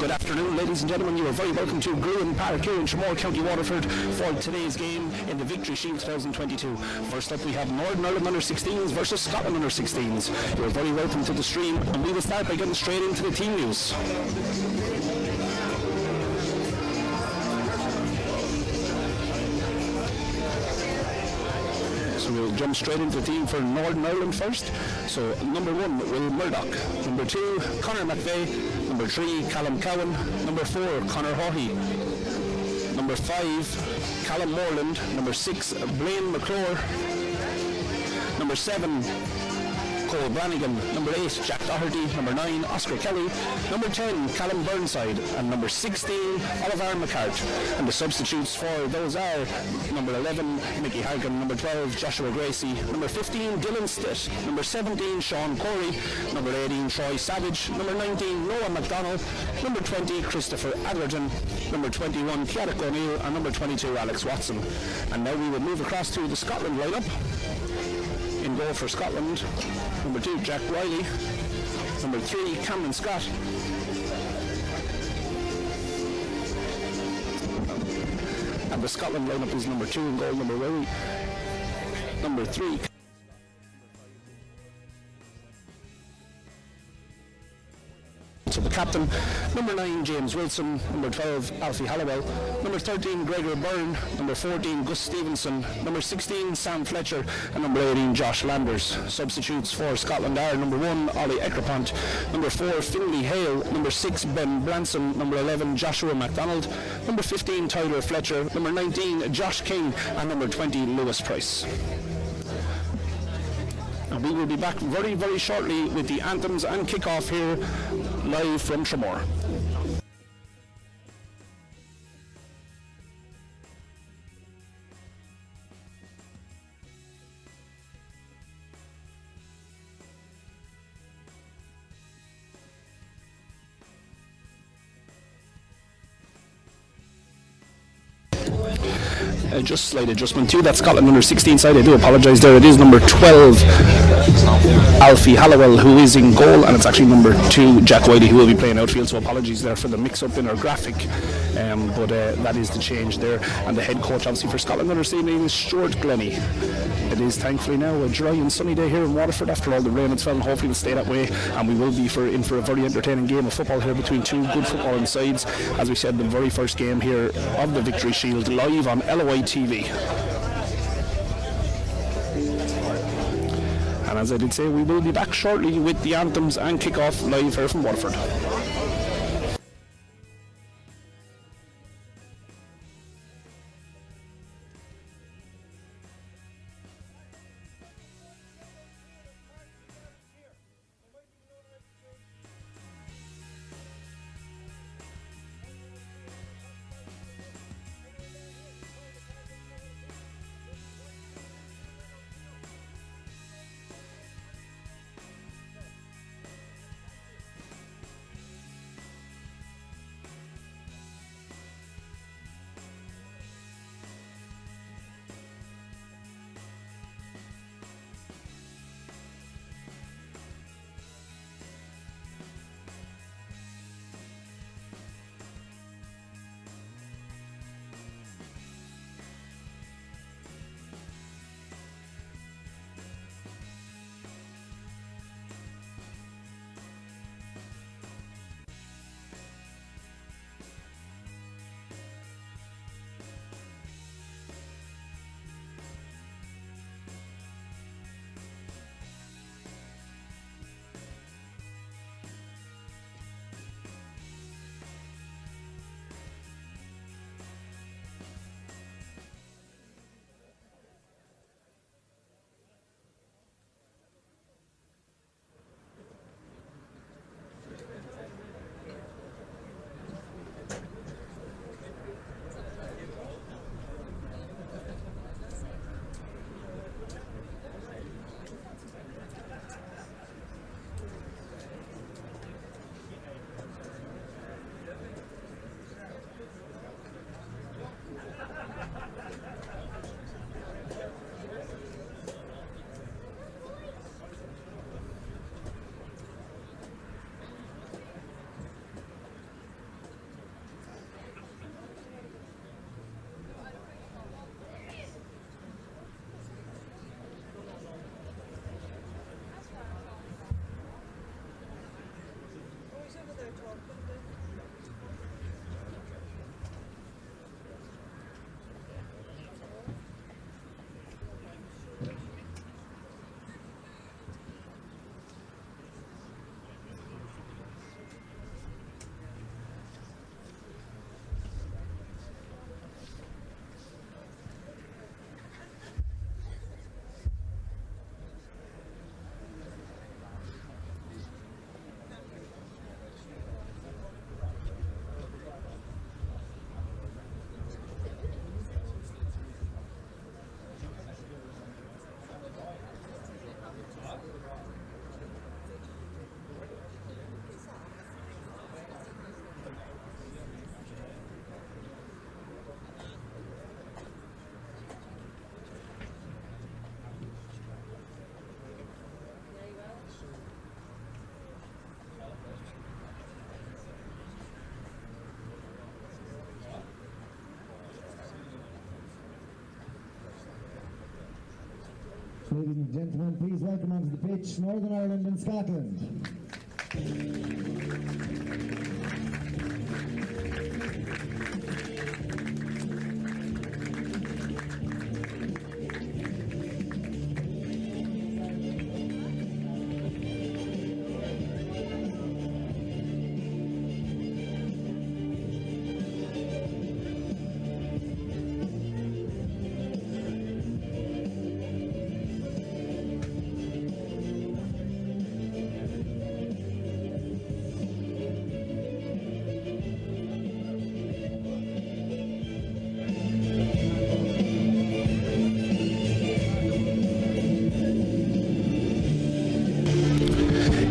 Good afternoon, ladies and gentlemen. You are very welcome to Gruen Park here in Tramore, County Waterford for today's game in the Victory Shield 2022. First up, we have Northern Ireland under 16s versus Scotland under 16s. You're very welcome to the stream, and we will start by getting straight into the team news. So we'll jump straight into the team for Northern Ireland first. So number 1, Will Murdoch. Number 2, Conor McVeigh. Number 3, Callum Cowan. Number 4, Conor Haughey. Number 5, Callum Morland. Number 6, Blaine McClure. Number 7, Cole Brannigan. Number 8, Jack Doherty. Number 9, Oscar Kelly. Number 10, Callum Burnside. And number 16, Oliver McCart. And the substitutes for those are number 11, Mickey Hargan. Number 12, Joshua Gracie. Number 15, Dylan Stitt. Number 17, Sean Corey. Number 18, Troy Savage. Number 19, Noah McDonald. Number 20, Christopher Adlerton. Number 21, Ciarach O'Neill. And number 22, Alex Watson. And now we will move across to the Scotland lineup. In goal for Scotland, number 2, Jack Riley. Number 3, Cameron Scott. And the Scotland lineup is number 2 in goal, number 3. So the captain, number 9, James Wilson. Number 12, Alfie Halliwell. Number 13, Gregor Byrne. Number 14, Gus Stevenson. Number 16, Sam Fletcher. And number 18, Josh Landers. Substitutes for Scotland are number 1, Ollie Eckerpont. Number 4, Finlay Hale. Number 6, Ben Branson. Number 11, Joshua MacDonald. Number 15, Tyler Fletcher. Number 19, Josh King. And number 20, Lewis Price. And we will be back very, very shortly with the anthems and kickoff here live from Tramore. Just slight adjustment to that Scotland under 16 side. I do apologise there. It is number 12, Alfie Halliwell, who is in goal, and it's actually number 2, Jack Whitey, who will be playing outfield. So apologies there for the mix-up in our graphic, but that is the change there. And the head coach, obviously, for Scotland under 16 is Stuart Glennie. It is thankfully now a dry and sunny day here in Waterford after all the rain that's fell, and hopefully it'll stay that way. And we will be in for a very entertaining game of football here between two good footballing sides. As we said, the very first game here of the Victory Shield live on LOI TV. And as I did say, we will be back shortly with the anthems and kickoff live here from Waterford. Ladies and gentlemen, please welcome onto the pitch Northern Ireland and Scotland.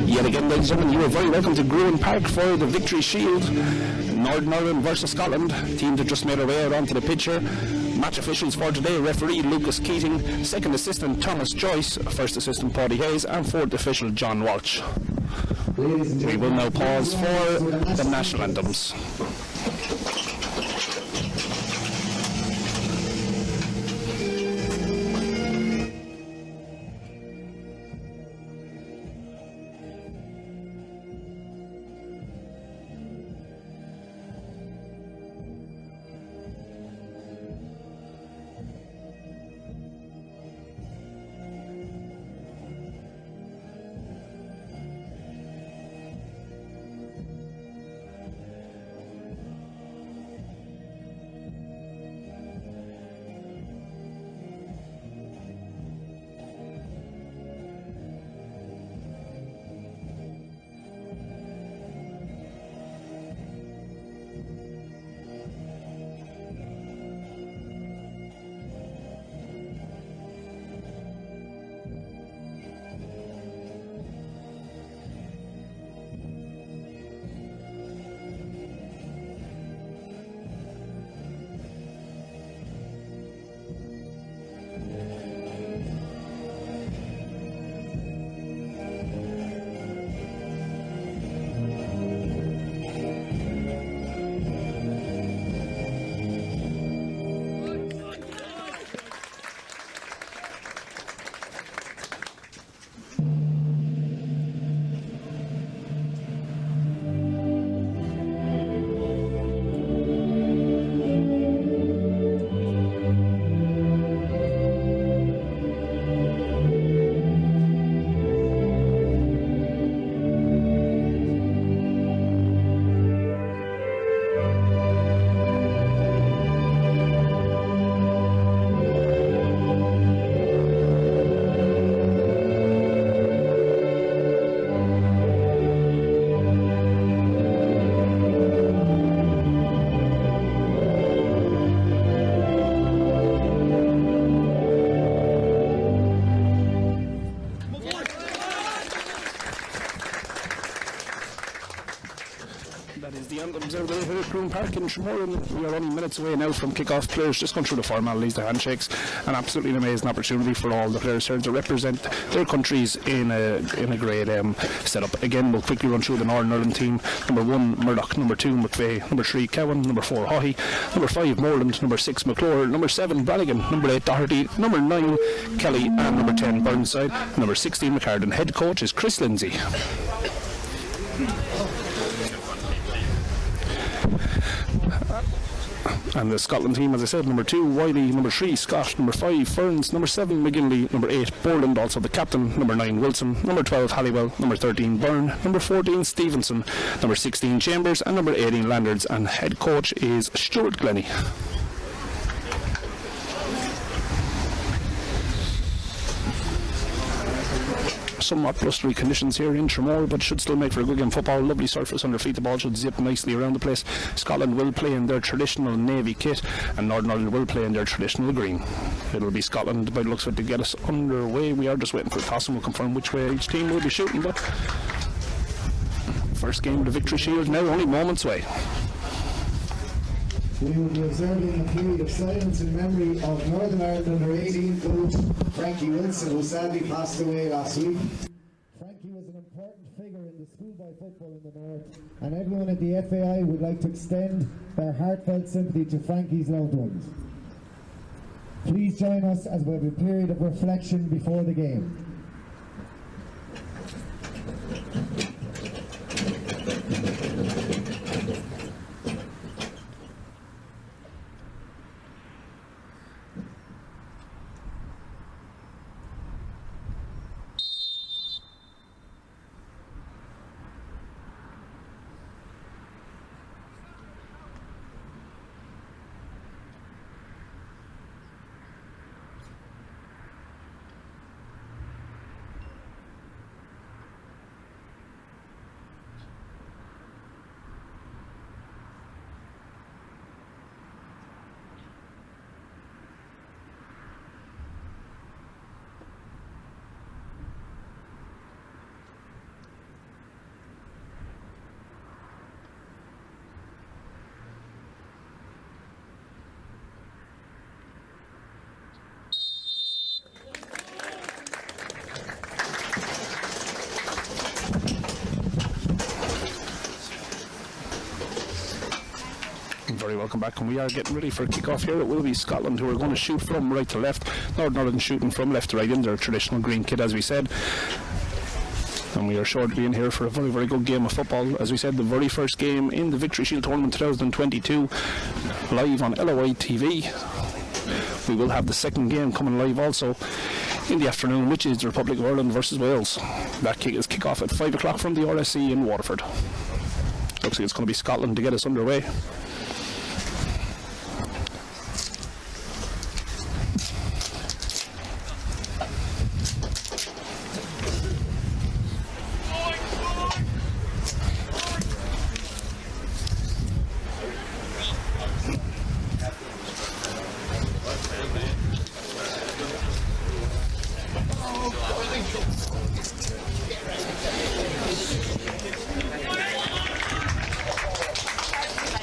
Yet again, ladies and gentlemen, you are very welcome to Gruen Park for the Victory Shield. Northern Ireland versus Scotland. Teams have just made their way out onto the pitch here. Match officials for today: referee Lucas Keating, second assistant Thomas Joyce, first assistant Paddy Hayes, and fourth official John Walsh. We will now pause for the national anthems. Gruen Park in Tremor. We are only minutes away now from kick-off. Players just going through the formalities, the handshakes, and absolutely an amazing opportunity for all the players here to represent their countries in a great setup. Again, we'll quickly run through the Northern Ireland team. Number 1, Murdoch. Number 2, McVeigh. Number 3, Cowan. Number 4, Haughey. Number 5, Moreland. Number 6, McClure. Number 7, Brannigan. Number 8, Doherty. Number 9, Kelly. And number 10, Burnside. Number 16, McCartan. Head coach is Chris Lindsay. And the Scotland team, as I said, number 2, Wiley, number 3, Scott, number 5, Ferns, number 7, McGinley, number 8, Borland, also the captain, number 9, Wilson, number 12, Halliwell, number 13, Byrne, number 14, Stevenson, number 16, Chambers, and number 18, Landers, and head coach is Stuart Glennie. Somewhat blustery conditions here in Tremor, but should still make for a good game of football. Lovely surface under feet. The ball should zip nicely around the place. Scotland will play in their traditional navy kit, and Northern Ireland will play in their traditional green. It'll be Scotland by the looks of it to get us underway. We are just waiting for the toss and we'll confirm which way each team will be shooting. But first game of the Victory Shield now only moments away. We will be observing a period of silence in memory of Northern Ireland under-18 coach Frankie Wilson, who sadly passed away last week. Frankie was an important figure in the schoolboy football in the North, and everyone at the FAI would like to extend their heartfelt sympathy to Frankie's loved ones. Please join us as we have a period of reflection before the game. Very welcome back, and we are getting ready for kick-off here. It will be Scotland who are going to shoot from right to left. Northern Ireland shooting from left to right in their traditional green kit, as we said. And we are sure to be in here for a very, very good game of football. As we said, the very first game in the Victory Shield Tournament 2022, live on LOI TV. We will have the second game coming live also in the afternoon, which is the Republic of Ireland versus Wales. That is kick-off at 5 o'clock from the RSC in Waterford. Looks like it's going to be Scotland to get us underway.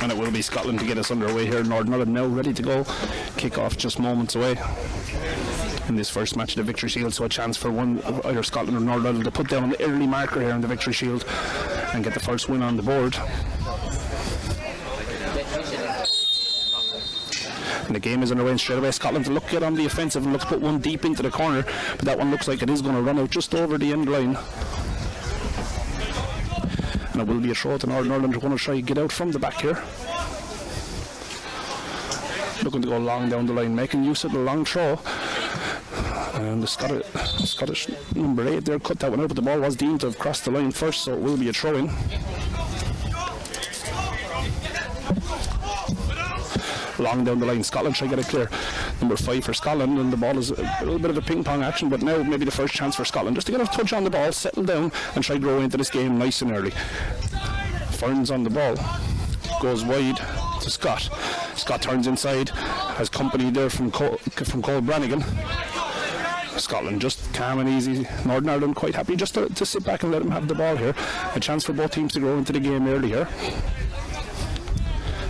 And it will be Scotland to get us underway here. Northern Ireland now ready to go. Kick off just moments away in this first match of the Victory Shield, so a chance for either Scotland or Northern Ireland to put down the early marker here in the Victory Shield and get the first win on the board. And the game is underway, and straight away Scotland to look get on the offensive and look to put one deep into the corner, but that one looks like it is going to run out just over the end line. And it will be a throw to Northern Ireland. They're going to try to get out from the back here. Looking to go long down the line, making use of the long throw. And the Scottish number 8 there cut that one out, but the ball was deemed to have crossed the line first, so it will be a throw-in. Long down the line, Scotland try to get it clear. Number 5 for Scotland, and the ball is a little bit of a ping-pong action, but now maybe the first chance for Scotland just to get a touch on the ball, settle down and try to grow into this game nice and early. Ferns on the ball, goes wide to Scott. Scott turns inside, has company there from Cole Brannigan. Scotland just calm and easy. Northern Ireland quite happy just to sit back and let them have the ball here. A chance for both teams to grow into the game early here.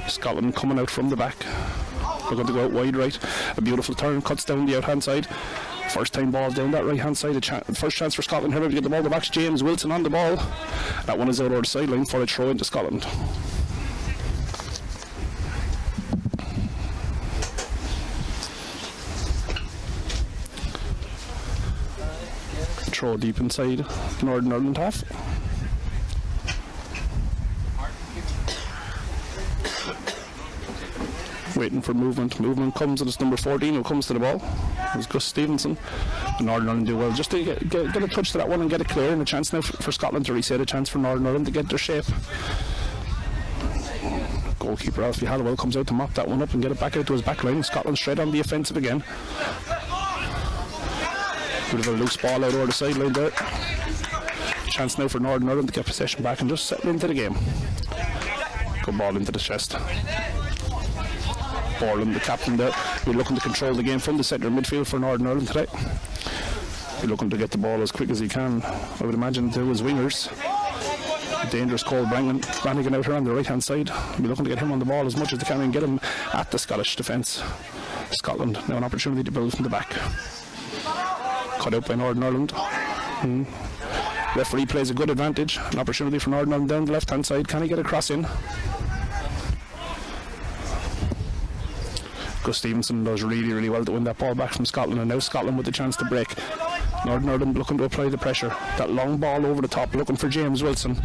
Scotland coming out from the back. We're going to go out wide right. A beautiful turn, cuts down the out-hand side. First time ball down that right-hand side. First chance for Scotland here to get the ball to back. James Wilson on the ball. That one is out over the sideline for a throw into Scotland. Throw deep inside Northern Ireland half. Waiting for movement. Movement comes, and it's number 14 who comes to the ball. It's Gus Stevenson. And Northern Ireland do well just to get a touch to that one and get it clear, and a chance now for Scotland to reset, a chance for Northern Ireland to get their shape. Goalkeeper Alfie Hallowell comes out to mop that one up and get it back out to his back line. Scotland straight on the offensive again. Bit of a loose ball out over the sideline there. Chance now for Northern Ireland to get possession back and just settle into the game. Good ball into the chest. Borland, the captain there, we're looking to control the game from the centre midfield for Northern Ireland today. We're looking to get the ball as quick as he can. I would imagine to his wingers. Dangerous Cole Brannigan out here on the right hand side. We're looking to get him on the ball as much as they can and get him at the Scottish defence. Scotland now an opportunity to build from the back. Cut out by Northern Ireland. Referee plays a good advantage. An opportunity for Northern Ireland down the left hand side. Can he get a cross in? Gus Stevenson does really, really well to win that ball back from Scotland, and now Scotland with the chance to break. Northern Ireland looking to apply the pressure. That long ball over the top, looking for James Wilson.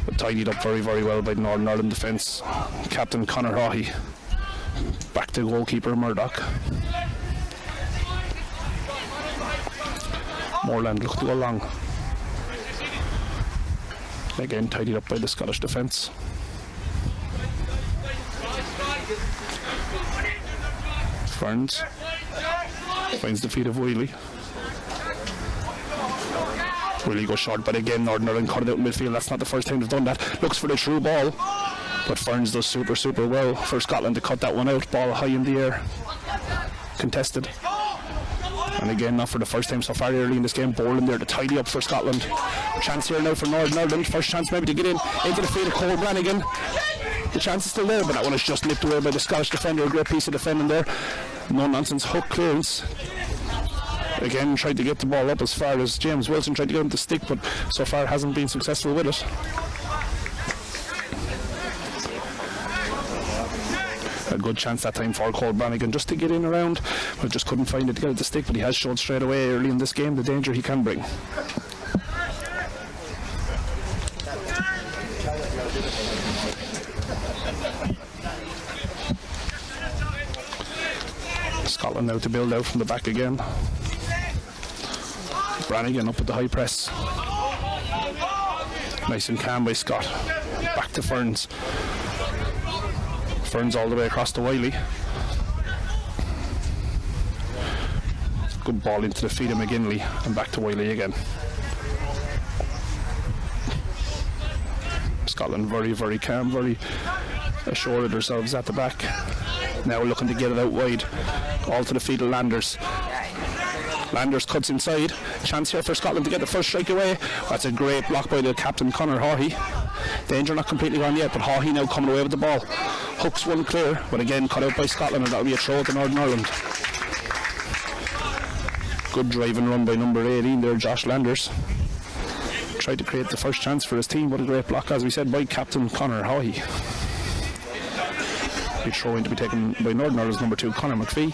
But tidied up very, very well by the Northern Ireland defence. Captain Conor Haughey. Back to goalkeeper Murdoch. Moreland looking to go long. Again tidied up by the Scottish defence. Ferns finds the feet of Wheely. Wheely goes short, but again Northern Ireland cut it out in midfield. That's not the first time they've done that. Looks for the through ball, but Ferns does super, super well for Scotland to cut that one out. Ball high in the air, contested. And again, not for the first time so far early in this game, Boland there to tidy up for Scotland. Chance here now for Northern Ireland. First chance maybe to get in into the feet of Cole Brannigan. The chance is still there, but that one is just nipped away by the Scottish defender. A great piece of defending there. No nonsense hook clearance. Again, tried to get the ball up as far as James Wilson tried to get him to stick, but so far hasn't been successful with it. A good chance that time for Cole Brannigan just to get in around, but just couldn't find it to get it to stick. But he has shown straight away early in this game the danger he can bring. Scotland now to build out from the back again. Brannigan up with the high press. Nice and calm by Scott. Back to Ferns. Ferns all the way across to Wiley. Good ball into the feet of McGinley and back to Wiley again. Scotland very, very calm, very assured of themselves at the back. Now looking to get it out wide. All to the feet of Landers. Landers cuts inside. Chance here for Scotland to get the first strike away. That's a great block by the captain Conor Haughey. Danger not completely gone yet, but Haughey now coming away with the ball. Hooks one clear, but again cut out by Scotland, and that'll be a throw to Northern Ireland. Good drive and run by number 18 there, Josh Landers. Tried to create the first chance for his team, but a great block, as we said, by captain Conor Haughey. A throw in to be taken by Northern Ireland's number 2, Conor McPhee.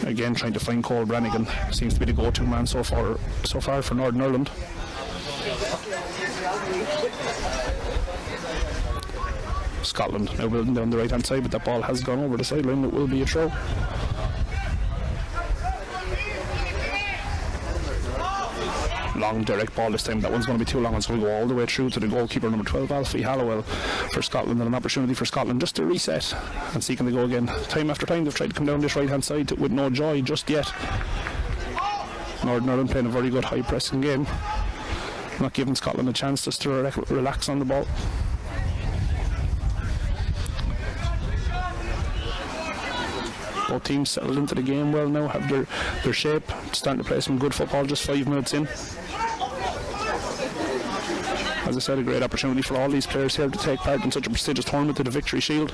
Again trying to find Cole Brannigan. Seems to be the go-to man so far for Northern Ireland. Scotland now building down the right hand side, but that ball has gone over the sideline. It will be a throw. Long direct ball this time. That one's going to be too long. It's going to go all the way through to the goalkeeper number 12, Alfie Hallowell, for Scotland, and an opportunity for Scotland just to reset and see can they go again. Time after time they've tried to come down this right hand side with no joy just yet. Northern Ireland playing a very good high pressing game, not giving Scotland a chance just to relax on the ball. Both teams settled into the game well now, have their shape, starting to play some good football just 5 minutes in. As I said, a great opportunity for all these players here to take part in such a prestigious tournament to the Victory Shield.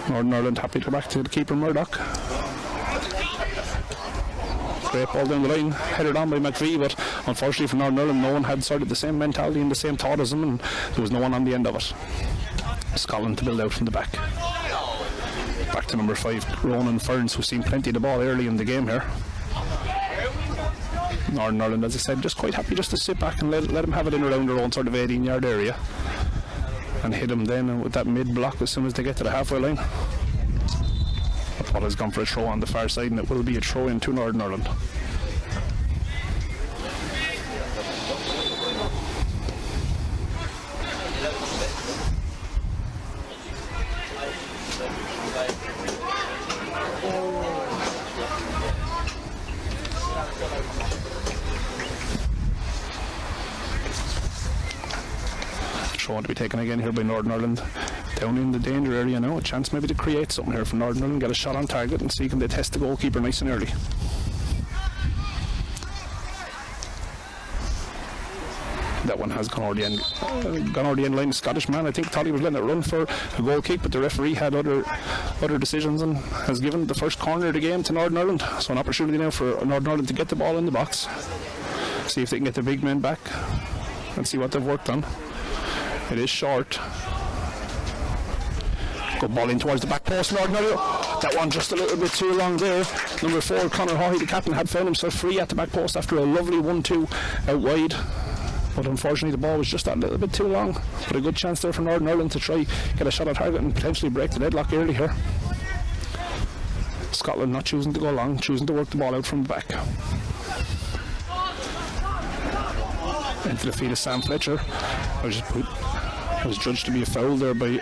Northern Ireland happy to go back to the keeper Murdoch. Great ball down the line, headed on by McVie, but unfortunately for Northern Ireland, no one had sort of the same mentality and the same thought as them, and there was no one on the end of it. Scotland to build out from the back. Back to number 5, Ronan Ferns, who's seen plenty of the ball early in the game here. Northern Ireland, as I said, just quite happy just to sit back and let them have it in around their own sort of 18-yard area and hit them then with that mid-block as soon as they get to the halfway line. The ball has gone for a throw on the far side, and it will be a throw in to Northern Ireland. Throw to be taken again here by Northern Ireland. Down in the danger area now. A chance maybe to create something here for Northern Ireland. Get a shot on target and see can they test the goalkeeper nice and early. That one has gone over the end line. The Scottish man, I think, thought he was letting it run for a goal kick, but the referee had other decisions and has given the first corner of the game to Northern Ireland. So an opportunity now for Northern Ireland to get the ball in the box, see if they can get the big men back and see what they've worked on. It is short. Good ball in towards the back post. That one just a little bit too long there. Number 4, Conor Haughey, the captain, had found himself free at the back post after a lovely 1-2 out wide. But unfortunately the ball was just that little bit too long. But a good chance there for Northern Ireland to try get a shot at target and potentially break the deadlock early here. Scotland not choosing to go long, choosing to work the ball out from the back. Into the feet of Sam Fletcher. Was judged to be a foul there by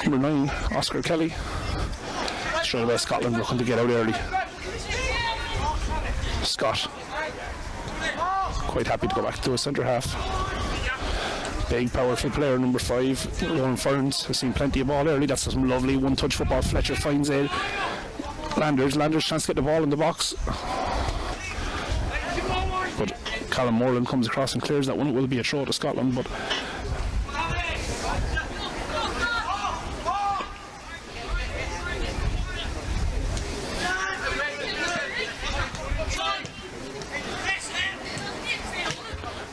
number 9, Oscar Kelly. Straight away Scotland looking to get out early. Scott quite happy to go back to a centre half. Big powerful player, number 5, Rowan Ferns, has seen plenty of ball early. That's some lovely one-touch football. Fletcher finds a Landers chance to get the ball in the box. But Callum Moreland comes across and clears that one. It will be a throw to Scotland, but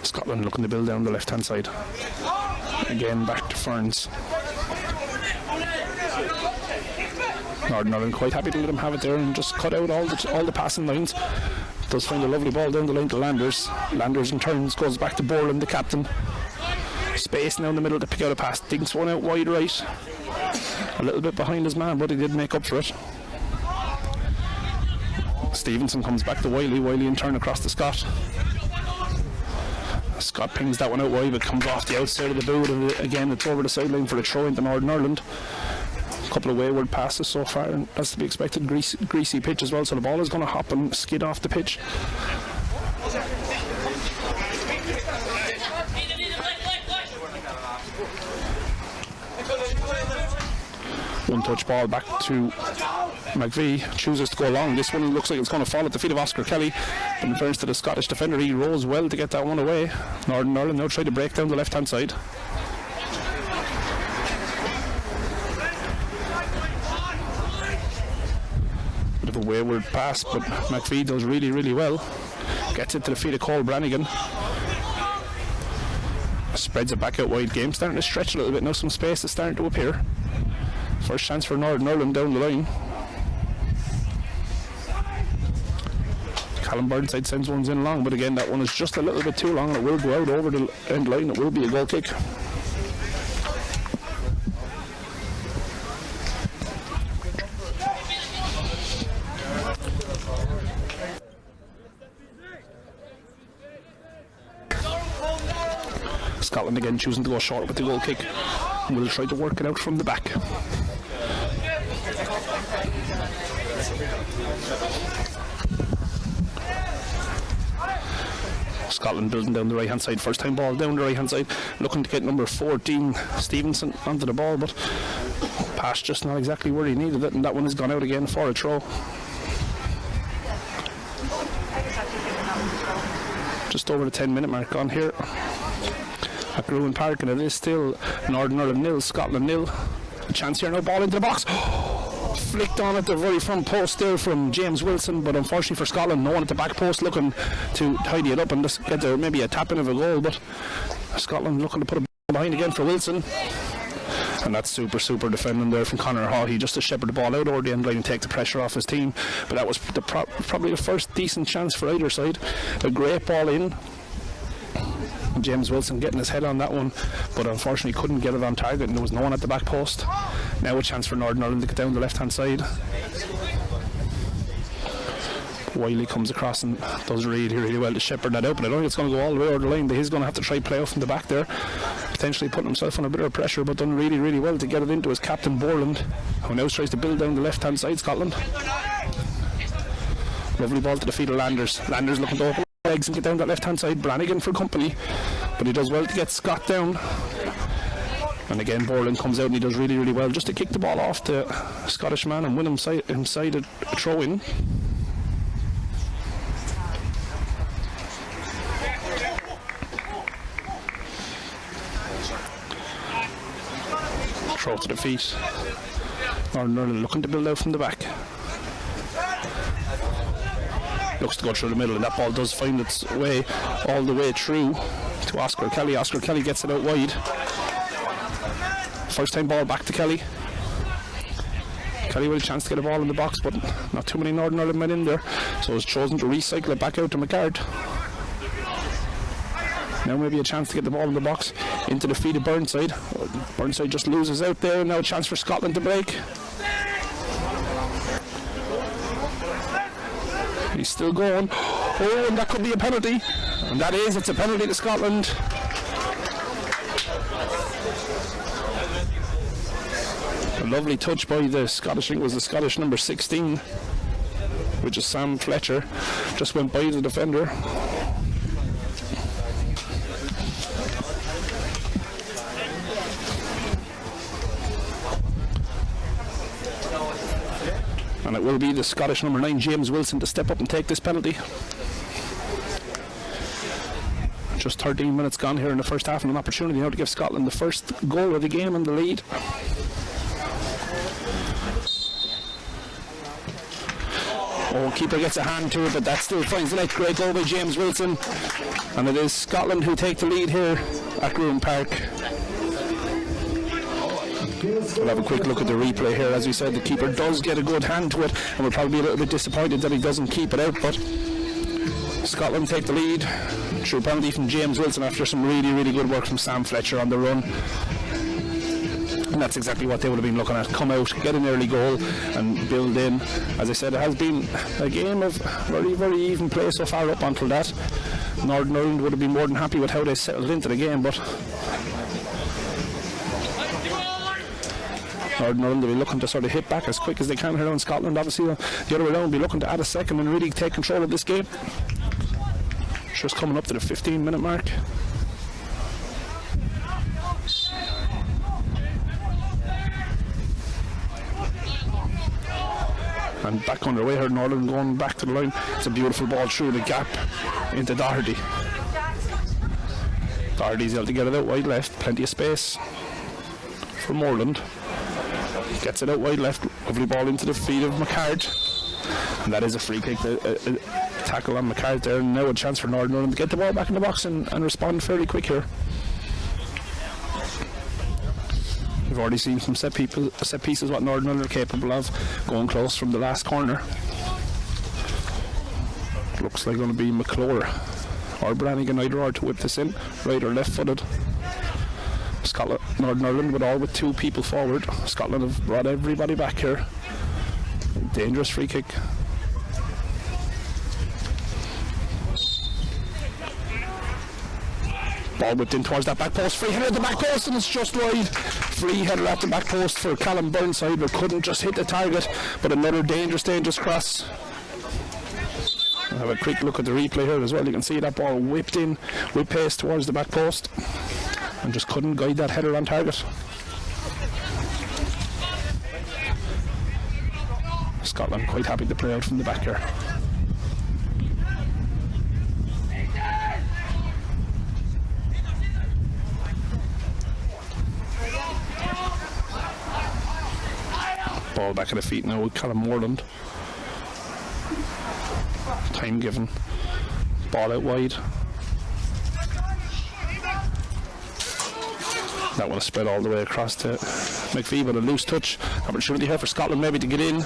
Scotland looking to build down the left hand side. Again back to Ferns. Northern Ireland quite happy to let him have it there and just cut out all the passing lines. Does find a lovely ball down the line to Landers. Landers in turns goes back to Borland, the captain. Space now in the middle to pick out a pass. Dinks one out wide right. A little bit behind his man, but he did make up for it. Stevenson comes back to Wiley. Wiley in turn across to Scott. Scott pings that one out wide, but comes off the outside of the boot, and again it's over the sideline for a throw into Northern Ireland. A couple of wayward passes so far, and that's to be expected. Greasy pitch as well, so the ball is going to hop and skid off the pitch. One touch ball back to McVie, chooses to go long. This one looks like it's going to fall at the feet of Oscar Kelly, but in fairness to the Scottish defender, he rose well to get that one away. Northern Ireland now try to break down the left hand side. Bit of a wayward pass, but McVie does really well. Gets it to the feet of Cole Brannigan. Spreads it back out wide. Game starting to stretch a little bit now. Some space is starting to appear. First chance for Northern Ireland down the line. Callum Burnside sends ones in long, but again that one is just a little bit too long. It will go out over the end line. It will be a goal kick. Scotland again choosing to go short with the goal kick. We'll try to work it out from the back. Scotland building down the right hand side. First time ball down the right hand side, looking to get number 14 Stevenson onto the ball, but pass just not exactly where he needed it, and that one has gone out again for a throw. Just over the 10-minute mark on here at Gruen Park, and it is still Northern Ireland 0, Scotland 0. A chance here now, ball into the box. Flicked on at the very front post there from James Wilson, but unfortunately for Scotland, no one at the back post looking to tidy it up and just get there maybe a tap in of a goal, but Scotland looking to put a ball behind again for Wilson. And that's super defending there from Conor Haughey, just to shepherd the ball out over the end line and take the pressure off his team. But that was probably the first decent chance for either side. A great ball in. James Wilson getting his head on that one, but unfortunately couldn't get it on target, and there was no one at the back post. Now a chance for Northern Ireland to get down the left hand side. Wiley comes across and does really well to shepherd that out, but I don't think it's going to go all the way over the line. He's going to have to try play off from the back there, potentially putting himself under a bit of pressure, but done really well to get it into his captain Borland, who now tries to build down the left hand side. Scotland. Lovely ball to the feet of Landers. Landers looking to open legs and get down that left hand side. Brannigan for company, but he does well to get Scott down. And again Borland comes out and he does really well just to kick the ball off the Scottish man and win inside a throw in. Throw to the feet. Northern Ireland looking to build out from the back. Looks to go through the middle, and that ball does find its way all the way through to Oscar Kelly. Oscar Kelly gets it out wide. First time ball back to Kelly. Kelly with a chance to get a ball in the box, but not too many Northern Ireland men in there, so it's chosen to recycle it back out to McCard. Now maybe a chance to get the ball in the box into the feet of Burnside. Burnside just loses out there. Now a chance for Scotland to break. He's still going. Oh, and that could be a penalty. And that is, it's a penalty to Scotland. A lovely touch by the Scottish, I think it was the Scottish number 16, which is Sam Fletcher. Just went by the defender. And it will be the Scottish number 9, James Wilson, to step up and take this penalty. Just 13 minutes gone here in the first half, and an opportunity now to give Scotland the first goal of the game and the lead. Oh, keeper gets a hand to it, but that still finds the net. Great goal by James Wilson. And it is Scotland who take the lead here at Groom Park. We'll have a quick look at the replay here. As we said, the keeper does get a good hand to it, and we'll probably be a little bit disappointed that he doesn't keep it out, but Scotland take the lead through penalty from James Wilson after some really good work from Sam Fletcher on the run. And that's exactly what they would have been looking at. Come out, get an early goal and build in. As I said, it has been a game of very even play so far up until that. Northern Ireland would have been more than happy with how they settled into the game, but Northern Ireland will be looking to sort of hit back as quick as they can here in Scotland. Obviously the other way around will be looking to add a second and really take control of this game. Just coming up to the 15-minute mark. And back underway here, Northern going back to the line. It's a beautiful ball through the gap into Doherty. Doherty's able to get it out wide left, plenty of space for Moreland. Gets it out wide left, lovely ball into the feet of McCard. And that is a free kick, a tackle on McCard there, and now a chance for Northern Ireland to get the ball back in the box and respond fairly quick here. We've already seen from set pieces what Northern Ireland are capable of, going close from the last corner. Looks like going to be McClure or Brannigan, either or, to whip this in, right or left footed. Scotland, Northern Ireland with two people forward. Scotland have brought everybody back here. Dangerous free kick. Ball whipped in towards that back post. Free header at the back post, and it's just wide. Free header at the back post for Callum Burnside, but couldn't just hit the target. But another dangerous cross. I'll have a quick look at the replay here as well. You can see that ball whipped in with pace towards the back post and just couldn't guide that header on target. Scotland quite happy to play out from the back here. Ball back at the feet now with Callum Moreland. Time given. Ball out wide. That one is spread all the way across to McPhee, but a loose touch. Opportunity here for Scotland maybe to get in.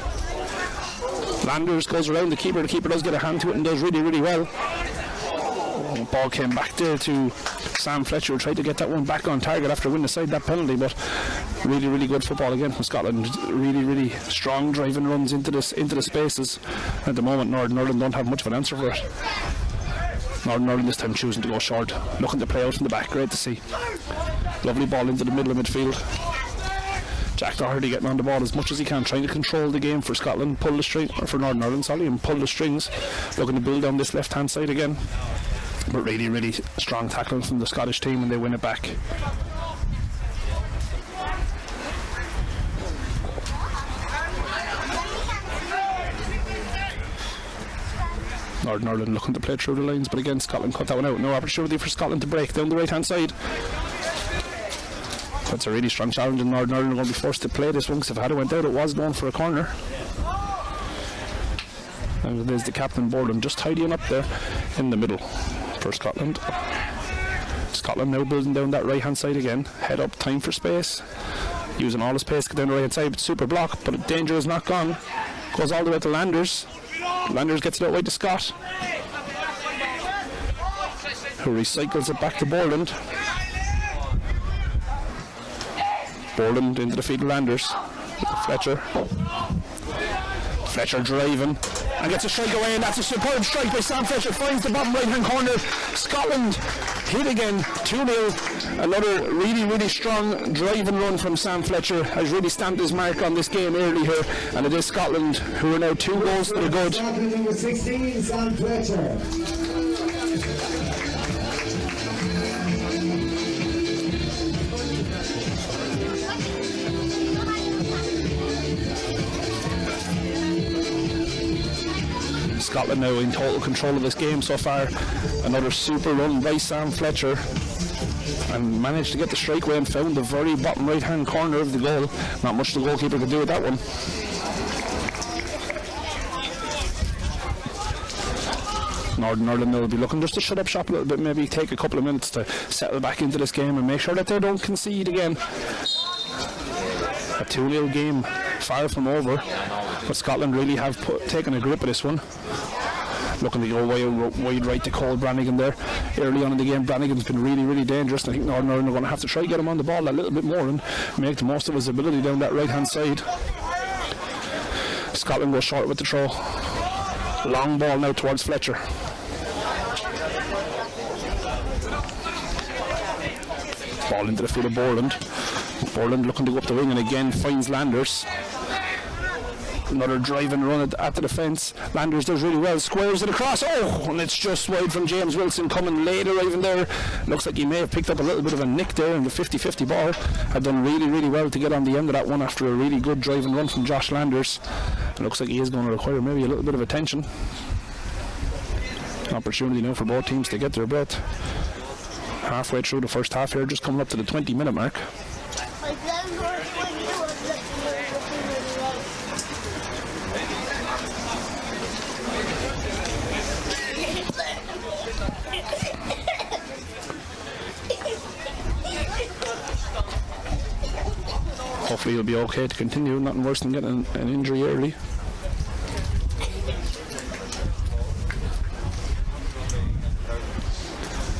Landers goes around the keeper. The keeper does get a hand to it and does really well. Ball came back there to Sam Fletcher, who tried to get that one back on target after winning aside that penalty, but really good football again from Scotland. Really strong driving runs into the spaces. At the moment Northern Ireland don't have much of an answer for it. Northern Ireland this time choosing to go short, looking to play out from the back. Great to see. Lovely ball into the middle of midfield. Jack Doherty getting on the ball as much as he can, trying to control the game for Scotland, pull the string, or for Northern Ireland, sorry, and pull the strings, looking to build on this left hand side again. But really strong tackling from the Scottish team, and they win it back. Northern Ireland looking to play through the lines, but again Scotland cut that one out. No opportunity for Scotland to break down the right hand side. That's a really strong challenge, and Northern Ireland are going to be forced to play this one, because if it had went out, it was going for a corner. And there's the captain Boreland just tidying up there in the middle for Scotland. Scotland now building down that right hand side again. Head up, time for space. Using all the space to get down the right hand side, but super block, but danger is not gone. Goes all the way to Landers. Landers gets it out wide to Scott, who recycles it back to Borland. Borland into the field of Landers. Fletcher. Fletcher driving and gets a strike away, and that's a superb strike by Sam Fletcher. Finds the bottom right hand corner. Scotland hit again, 2-0. Another really strong drive and run from Sam Fletcher. Has really stamped his mark on this game early here, and it is Scotland who are now 2 goals to the good. Scotland number 16, Sam Fletcher. Scotland now in total control of this game so far. Another super run by Sam Fletcher, and managed to get the strike away and found the very bottom right hand corner of the goal. Not much the goalkeeper could do with that one. Northern Ireland will be looking just to shut up shop a little bit, maybe take a couple of minutes to settle back into this game and make sure that they don't concede again. A 2-0 game, far from over, but Scotland really have taken a grip of this one. Looking to go wide right to Cole Brannigan there. Early on in the game, Brannigan's been really dangerous, and I think Northern Ireland are going to have to try to get him on the ball a little bit more and make the most of his ability down that right hand side. Scotland goes short with the throw. Long ball now towards Fletcher. Ball into the field of Borland. Borland looking to go up the wing and again finds Landers. Another drive and run at the defence. Landers does really well, squares it across. Oh, and it's just wide from James Wilson coming late arriving there. Looks like he may have picked up a little bit of a nick there in the 50-50 ball. Had done really well to get on the end of that one after a really good drive and run from Josh Landers. It looks like he is going to require maybe a little bit of attention. An opportunity now for both teams to get their breath. Halfway through the first half here, just coming up to the 20-minute mark. Hopefully he'll be okay to continue, nothing worse than getting an injury early.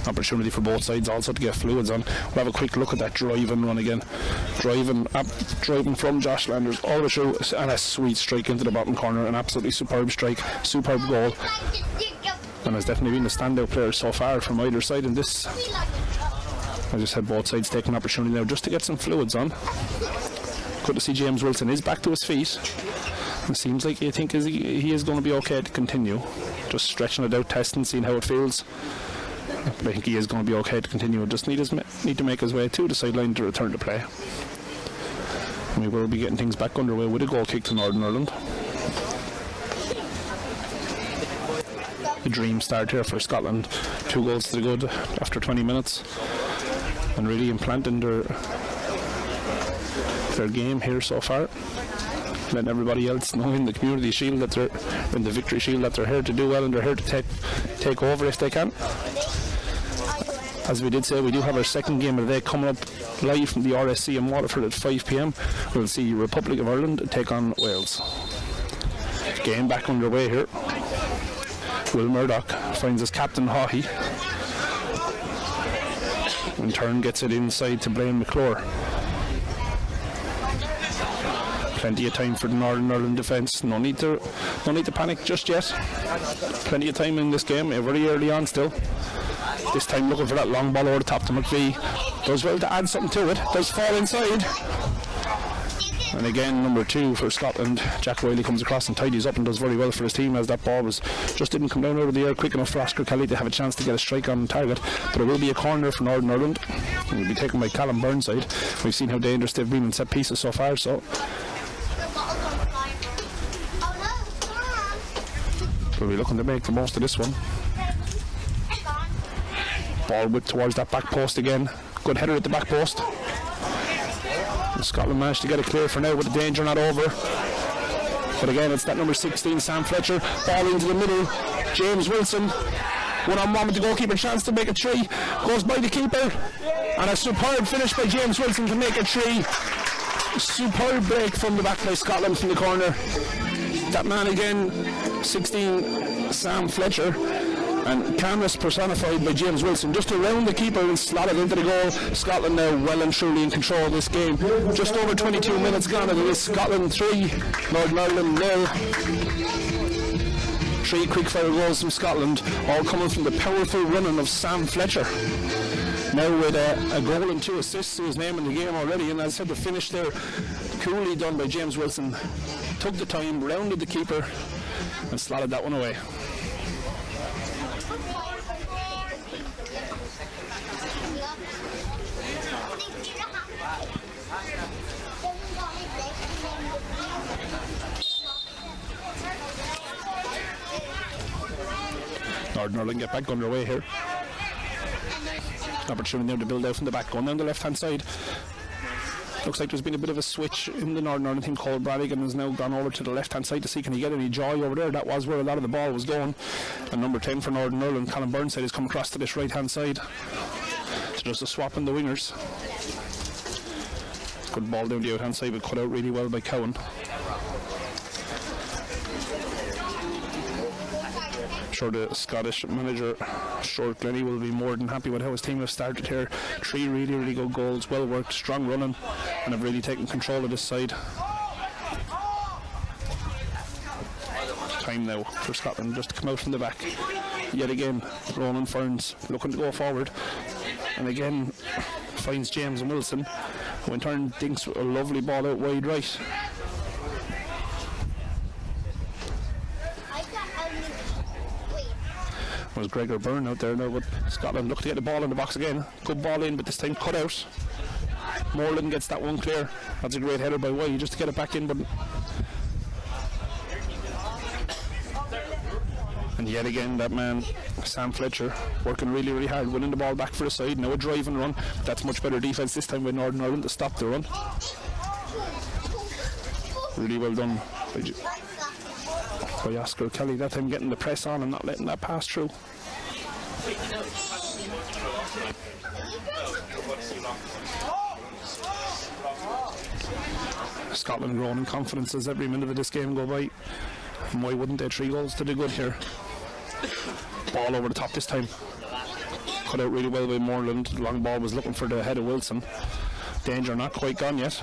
Opportunity for both sides also to get fluids on. We'll have a quick look at that drive and run again. Driving from Josh Landers all the way through, and a sweet strike into the bottom corner. An absolutely superb strike, superb goal, and has definitely been the standout player so far from either side in this. I just had both sides take an opportunity now just to get some fluids on. Good to see James Wilson is back to his feet. It seems like he is going to be okay to continue. Just stretching it out, testing, seeing how it feels. But I think he is going to be okay to continue. Just need to make his way to the sideline to return to play. And we will be getting things back underway with a goal kick to Northern Ireland. A dream start here for Scotland. 2 goals to the good after 20 minutes. And really implanting their game here so far. Letting everybody else know in the Community Shield that they're in the Victory Shield that they're here to do well and they're here to take over if they can. As we did say, we do have our second game of the day coming up live from the RSC in Waterford at 5 p.m. We'll see Republic of Ireland take on Wales. Game back underway here. Will Murdoch finds his captain Haughey. In turn gets it inside to Blaine McClure. Plenty of time for the Northern Ireland defence. No need to panic just yet. Plenty of time in this game, very early on still. This time looking for that long ball over the top to McVie. Does well to add something to it. Does fall inside. And again, number 2 for Scotland. Jack Wiley comes across and tidies up and does very well for his team, as that ball just didn't come down over the air quick enough for Oscar Kelly to have a chance to get a strike on target. But it will be a corner for Northern Ireland. It will be taken by Callum Burnside. We've seen how dangerous they've been in set pieces so far, so we'll be looking to make the most of this one. Ball whipped towards that back post again. Good header at the back post. And Scotland managed to get it clear for now with the danger not over. But again, it's that number 16, Sam Fletcher. Ball into the middle. James Wilson One-on-one with the goalkeeper, chance to make it 3. Goes by the keeper, and a superb finish by James Wilson to make it 3. Superb break from the back by Scotland from the corner. That man again, 16, Sam Fletcher, and calmness personified by James Wilson, just around the keeper and slotted into the goal. Scotland now well and truly in control of this game. Just over 22 minutes gone, and it is Scotland 3, Northern Ireland 0. 3 quick-fire goals from Scotland, all coming from the powerful running of Sam Fletcher. Now with a goal and 2 assists to his name in the game already, and as I said, the finish there, coolly done by James Wilson. Took the time, rounded the keeper, and slotted that one away. Northern Ireland get back underway here. Opportunity now to build out from the back, going down the left hand side. Looks like there's been a bit of a switch in the Northern Ireland team. Cole Brannigan has now gone over to the left hand side to see can he get any joy over there. That was where a lot of the ball was going. And number 10 for Northern Ireland, Colin Burnside, has come across to this right hand side. So just a swap in the wingers. Good ball down the out hand side, but cut out really well by Cowan. Sure, the Scottish manager Stuart Glennie will be more than happy with how his team have started here. 3 really good goals, well worked, strong running, and have really taken control of this side. Time now for Scotland just to come out from the back. Yet again, Ronan Ferns looking to go forward, and again finds James and Wilson, who in turn dinks a lovely ball out wide right. Was Gregor Byrne out there now, but Scotland look to get the ball in the box again. Good ball in, but this time cut out. Moreland gets that one clear. That's a great header by White just to get it back in, but and yet again that man Sam Fletcher working really hard, winning the ball back for the side. Now a drive and run, but that's much better defence this time by Northern Ireland to stop the run. Really well done by Oscar Kelly that time, getting the press on and not letting that pass through. Scotland growing in confidence as every minute of this game go by, and why wouldn't they? 3 goals to do good here. Ball over the top this time, cut out really well by Moreland. The long ball was looking for the head of Wilson. Danger not quite gone yet.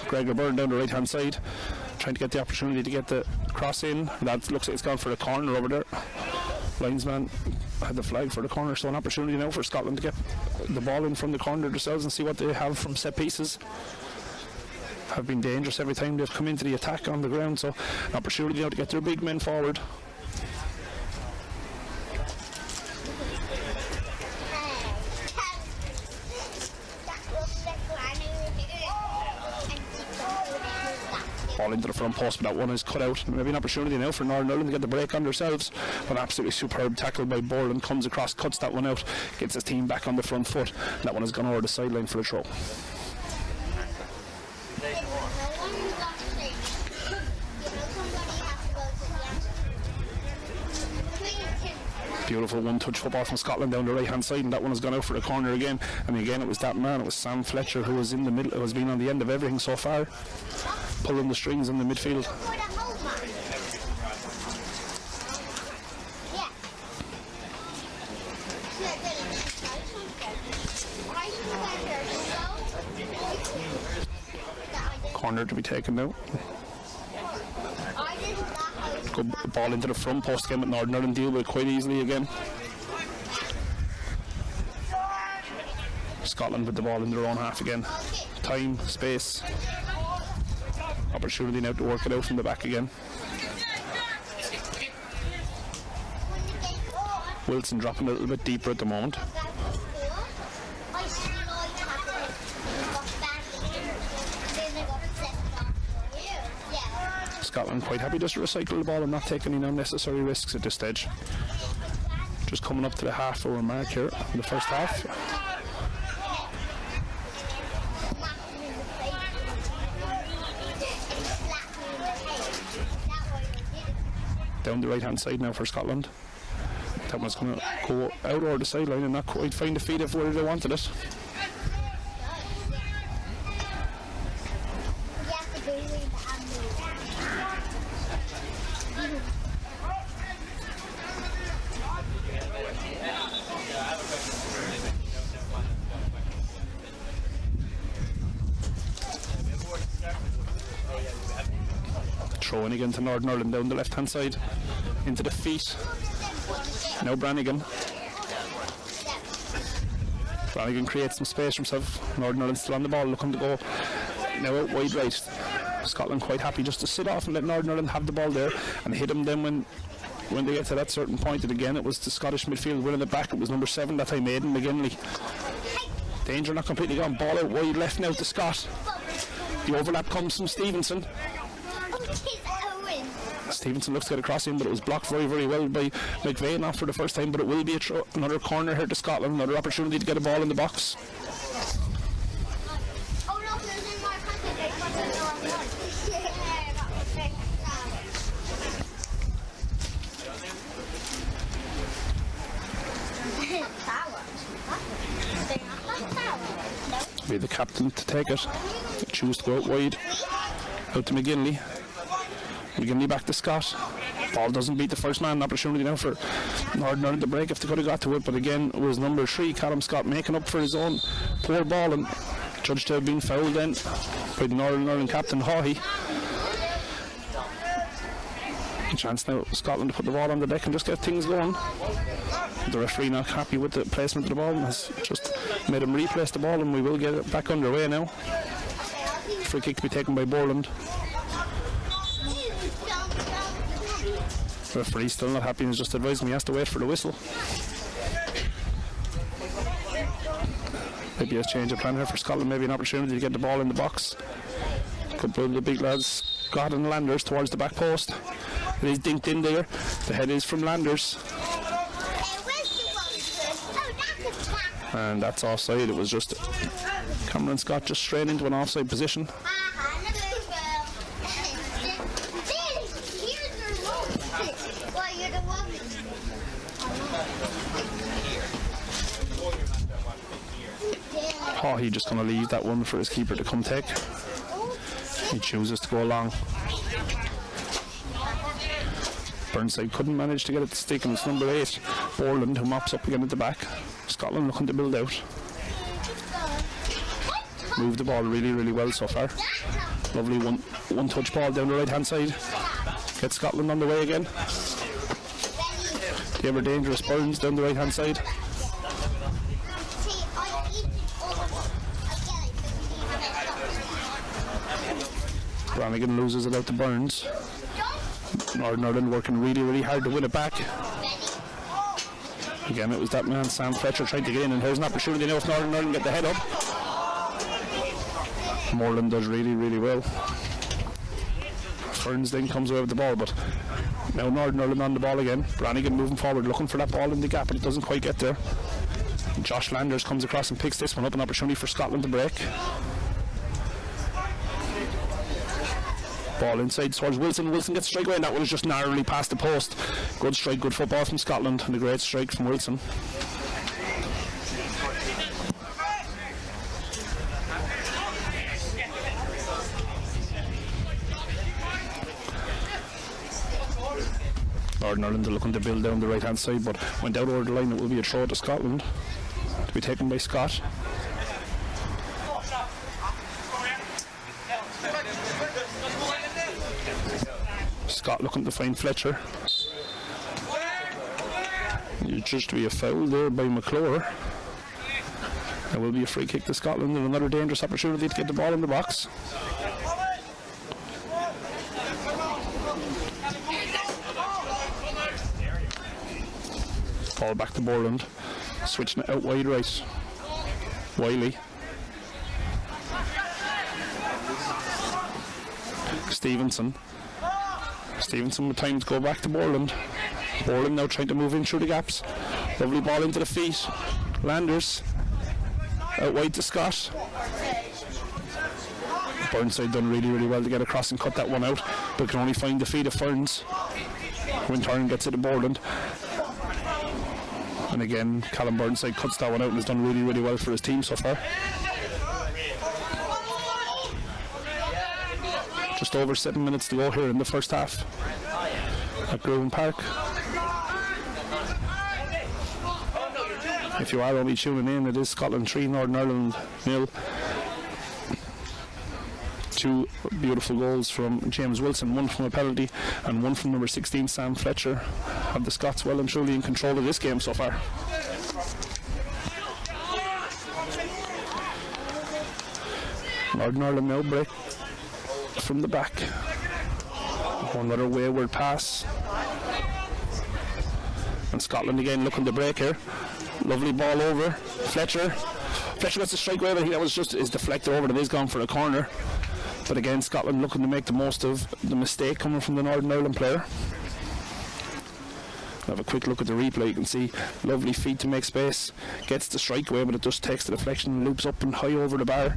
Gregor Byrne down the right hand side, trying to get the opportunity to get the cross in. That looks like it's gone for the corner over there. Linesman had the flag for the corner, so an opportunity now for Scotland to get the ball in from the corner themselves and see what they have from set pieces. Have been dangerous every time they've come into the attack on the ground, so an opportunity now to get their big men forward. Ball into the front post, but that one is cut out. Maybe an opportunity now for Northern Ireland to get the break on themselves. But absolutely superb tackle by Borland, comes across, cuts that one out, gets his team back on the front foot. That one has gone over the sideline for a throw. Beautiful one-touch football from Scotland down the right-hand side, and that one has gone out for the corner again. And again, it was that man, it was Sam Fletcher, who was in the middle, who has been on the end of everything so far, pulling the strings in the midfield. Corner to be taken now. Good ball into the front post again, but Northern Ireland deal with it quite easily again. Scotland with the ball in their own half again. Time, space, opportunity now to work it out from the back again. Wilson dropping a little bit deeper at the moment. Scotland quite happy just to recycle the ball and not take any unnecessary risks at this stage. Just coming up to the half-hour mark here in the first half. Down the right hand side now for Scotland. That one's going to go out over the sideline and not quite find the feet of where they wanted it. Throwing again to Northern Ireland down the left hand side into the feet. Now Brannigan creates some space for himself. Northern Ireland still on the ball, looking to go now out wide right. Scotland quite happy just to sit off and let Northern Ireland have the ball there and hit them then when they get to that certain point. And again, it was the Scottish midfield winning it back. It was number 7 that time, Aidan McGinley. Danger not completely gone. Ball out wide left now to Scott. The overlap comes from Stevenson. Stevenson looks to get across him, but it was blocked very, very well by McVeigh, not for the first time, but it will be another corner here to Scotland, another opportunity to get a ball in the box. Be the captain to take it. Choose to go out wide. Out to McGinley. McGinley back to Scott. Ball doesn't beat the first man. Opportunity now for Northern Ireland to break if they could have got to it, but again it was number 3, Callum Scott, making up for his own poor ball and judged to have been fouled then by the Northern Ireland captain Haughey. A chance now for Scotland to put the ball on the deck and just get things going. The referee not happy with the placement of the ball and has just made him replace the ball, and we will get it back underway now. Free kick to be taken by Borland. The referee still not happy and has just advised me he has to wait for the whistle. Maybe a change of plan here for Scotland, maybe an opportunity to get the ball in the box. Couple of the big lads, Scott and Landers, towards the back post. It is dinked in there. The head is from Landers. And that's offside. It was just Cameron Scott just straight into an offside position. Oh, he's just going to leave that one for his keeper to come take. He chooses to go along. Burnside couldn't manage to get it to stick, and it's number 8, Borland, who mops up again at the back. Scotland looking to build out. Moved the ball really, really well so far. Lovely one touch ball down the right hand side. Gets Scotland on the way again. The ever dangerous Burns down the right hand side. Brannigan loses it out to Burns. Northern Ireland working really, really hard to win it back. Again, it was that man Sam Fletcher trying to get in, and here's an opportunity now if Northern Ireland get the head up. Moreland does really, really well. Ferns then comes away with the ball, but now Northern Ireland on the ball again. Brannigan moving forward, looking for that ball in the gap, but it doesn't quite get there. Josh Landers comes across and picks this one up, an opportunity for Scotland to break. Ball inside towards Wilson. Wilson gets a strike away, and that one was just narrowly past the post. Good strike, good football from Scotland, and a great strike from Wilson. Northern Ireland are looking to build down the right hand side, but went out over the line. It will be a throw to Scotland to be taken by Scott. Scott looking to find Fletcher. It's just to be a foul there by McClure. There will be a free kick to Scotland and another dangerous opportunity to get the ball in the box. Ball back to Borland. Switching it out wide right. Wiley. Stevenson with time to go back to Borland. Borland now trying to move in through the gaps. Lovely ball into the feet. Landers. Out wide to Scott. Burnside done really, really well to get across and cut that one out, but can only find the feet of Ferns when Turn gets it to Borland. And again, Callum Burnside cuts that one out and has done really, really well for his team so far. Just over 7 minutes to go here in the first half at Gruen Park. If you are only tuning in, it is Scotland 3, Northern Ireland 0. Two beautiful goals from James Wilson, one from a penalty and one from number 16 Sam Fletcher. Have the Scots well and truly in control of this game so far. Northern Ireland now break from the back. Another wayward pass. And Scotland again looking to break here. Lovely ball over. Fletcher gets the strike away, but I think that was just his deflector over that is gone for a corner. But again, Scotland looking to make the most of the mistake coming from the Northern Ireland player. Have a quick look at the replay. You can see lovely feet to make space. Gets the strike away, but it just takes the deflection and loops up and high over the bar.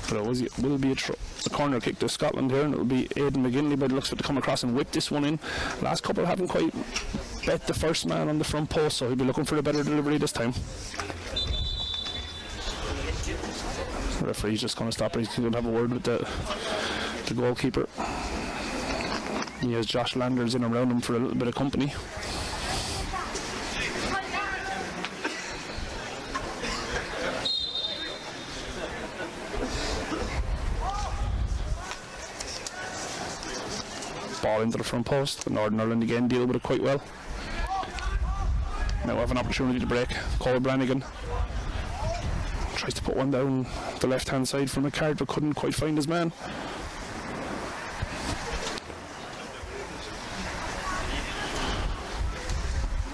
But it will be a corner kick to Scotland here, and it will be Aidan McGinley by the looks of it to come across and whip this one in. Last couple haven't quite bet the first man on the front post, so he'll be looking for a better delivery this time. The referee's just going to stop it. He's going to have a word with the goalkeeper. He has Josh Landers in around him for a little bit of company. Ball into the front post, but Northern Ireland again deal with it quite well. Now have an opportunity to break. Cole Brannigan tries to put one down the left hand side from McCart, but couldn't quite find his man.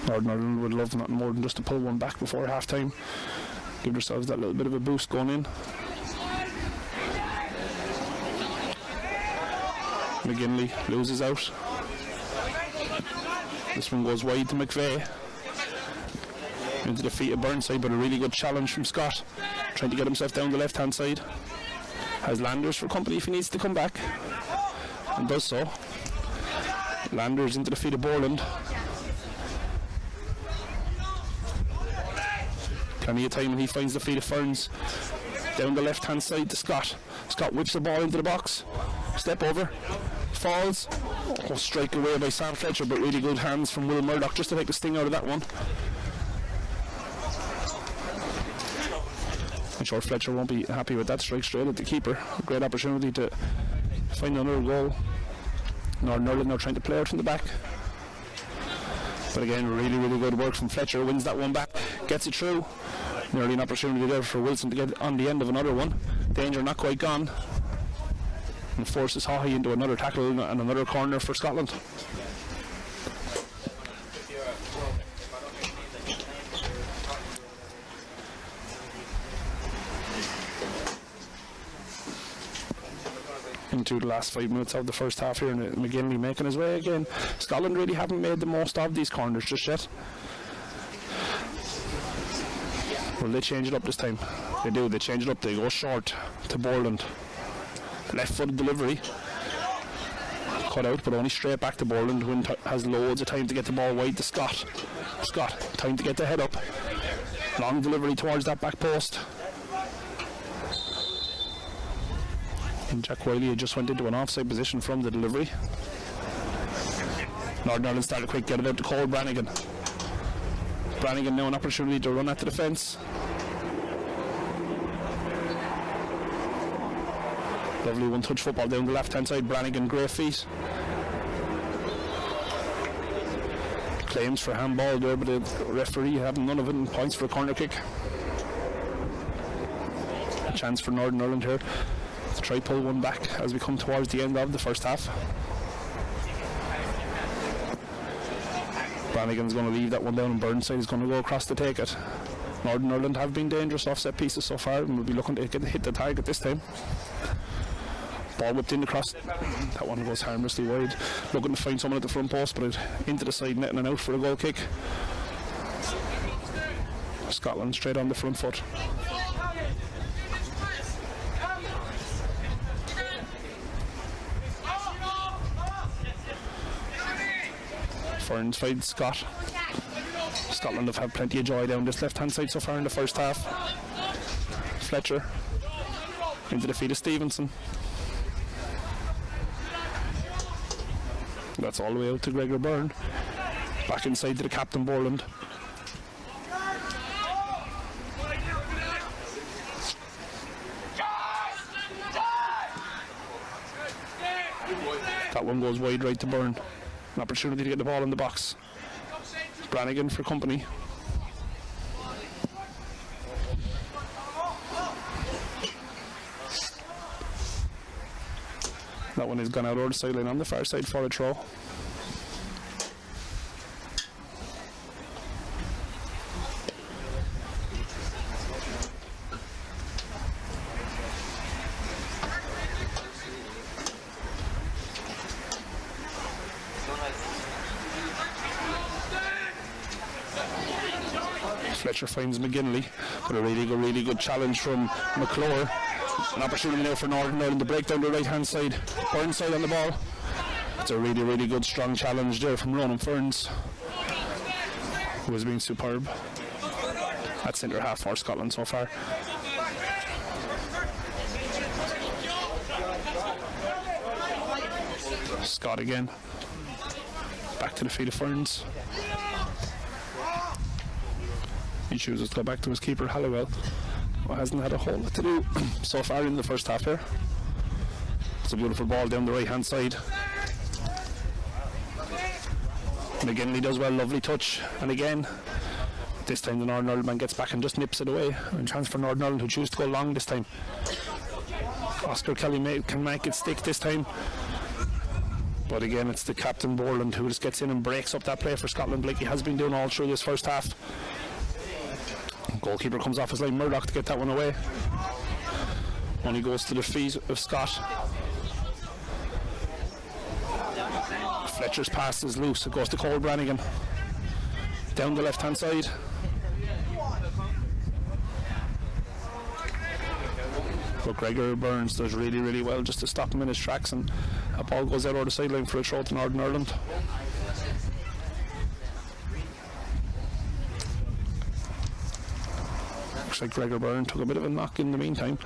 Northern Ireland would love nothing more than just to pull one back before half time, give themselves that little bit of a boost going in. McGinley loses out. This one goes wide to McVeigh. Into the feet of Burnside, but a really good challenge from Scott, trying to get himself down the left hand side. Has Landers for company if he needs to come back, and does so. Landers into the feet of Borland. Plenty of time and he finds the feet of Ferns. Down the left hand side to Scott. Scott whips the ball into the box. Step over. Falls. Oh, strike away by Sam Fletcher, but really good hands from Will Murdoch just to take the sting out of that one. I'm sure Fletcher won't be happy with that strike straight at the keeper. A great opportunity to find another goal. Northern Ireland now trying to play out from the back. But again, really, really good work from Fletcher. Wins that one back. Gets it through. Nearly an opportunity there for Wilson to get on the end of another one. Danger not quite gone. And forces Haughey into another tackle and another corner for Scotland. Into the last 5 minutes of the first half here, and McGinley making his way again. Scotland really haven't made the most of these corners just yet. Well, they change it up this time. They do, they change it up. They go short to Borland. Left footed delivery. Cut out, but only straight back to Borland, who has loads of time to get the ball wide to Scott. Scott, time to get the head up. Long delivery towards that back post. And Jack Wiley had just went into an offside position from the delivery. Northern Ireland started quick, get it out to Cole Brannigan. Brannigan now an opportunity to run at the defence. Lovely one-touch football down the left-hand side. Brannigan, great feet. Claims for handball there, but the referee having none of it, and points for a corner kick. A chance for Northern Ireland here to try pull one back as we come towards the end of the first half. Brannigan's going to leave that one down, and Burnside is going to go across to take it. Northern Ireland have been dangerous off set pieces so far, and will be looking to hit the target this time. Ball whipped in across. That one goes harmlessly wide. Looking to find someone at the front post, but into the side net and out for a goal kick. Scotland straight on the front foot. Ferns finds Scott. Scotland have had plenty of joy down this left hand side so far in the first half. Fletcher into the feet of Stevenson. That's all the way out to Gregor Byrne. Back inside to the captain Borland. That one goes wide right to Byrne. An opportunity to get the ball in the box. Brannigan for company. That one has gone out over the sideline on the far side for a throw. Fletcher finds McGinley, but a really good challenge from McClure. An opportunity now for Northern Ireland to break down the right hand side. Burnside on the ball. It's a really good strong challenge there from Ronan Ferns, who has been superb at centre half for Scotland so far. Scott again. Back to the feet of Ferns. He chooses to go back to his keeper, Halliwell, who hasn't had a whole lot to do so far in the first half here. It's a beautiful ball down the right hand side. McGinley does well, lovely touch, and again this time the Northern Ireland man gets back and just nips it away. And chance for Northern Ireland, who choose to go long this time. Oscar Kelly can make it stick this time, but again it's the captain Borland who just gets in and breaks up that play for Scotland like he has been doing all through this first half. Goalkeeper comes off his line, Murdoch, to get that one away. Only goes to the feet of Scott. Fletcher's pass is loose. It goes to Cole Brannigan. Down the left hand side. But Gregor Burns does really well just to stop him in his tracks, and a ball goes out over the sideline for a throw to Northern Ireland. Looks like Gregor Byrne took a bit of a knock in the meantime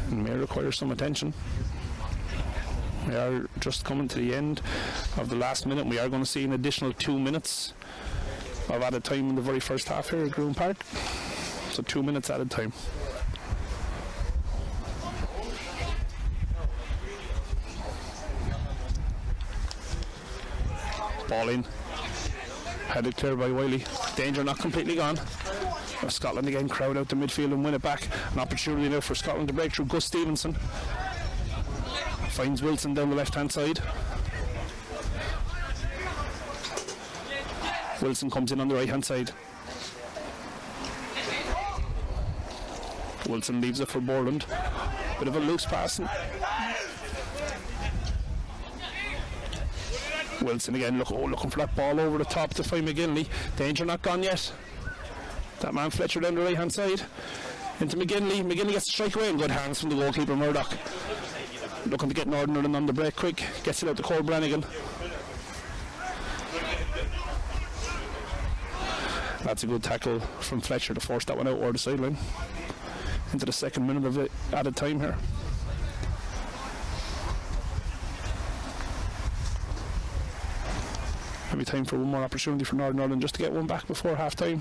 and may require some attention. We are just coming to the end of the last minute. We are going to see an additional 2 minutes of added time in the very first half here at Groom Park. So 2 minutes added time. Ball in. Headed clear by Wiley. Danger not completely gone. Scotland again crowd out the midfield and win it back. An opportunity now for Scotland to break through. Gus Stevenson finds Wilson down the left hand side. Wilson comes in on the right hand side. Wilson leaves it for Borland. Bit of a loose passing. Wilson again looking for that ball over the top to find McGinley. Danger not gone yet. That man Fletcher down the right hand side into McGinley. McGinley gets a strike away, and good hands from the goalkeeper Murdoch. Looking to get Northern Ireland on the break quick. Gets it out to Cole Brannigan. That's a good tackle from Fletcher to force that one out over the sideline. Into the second minute of the added time here. Maybe time for one more opportunity for Northern Ireland just to get one back before half time.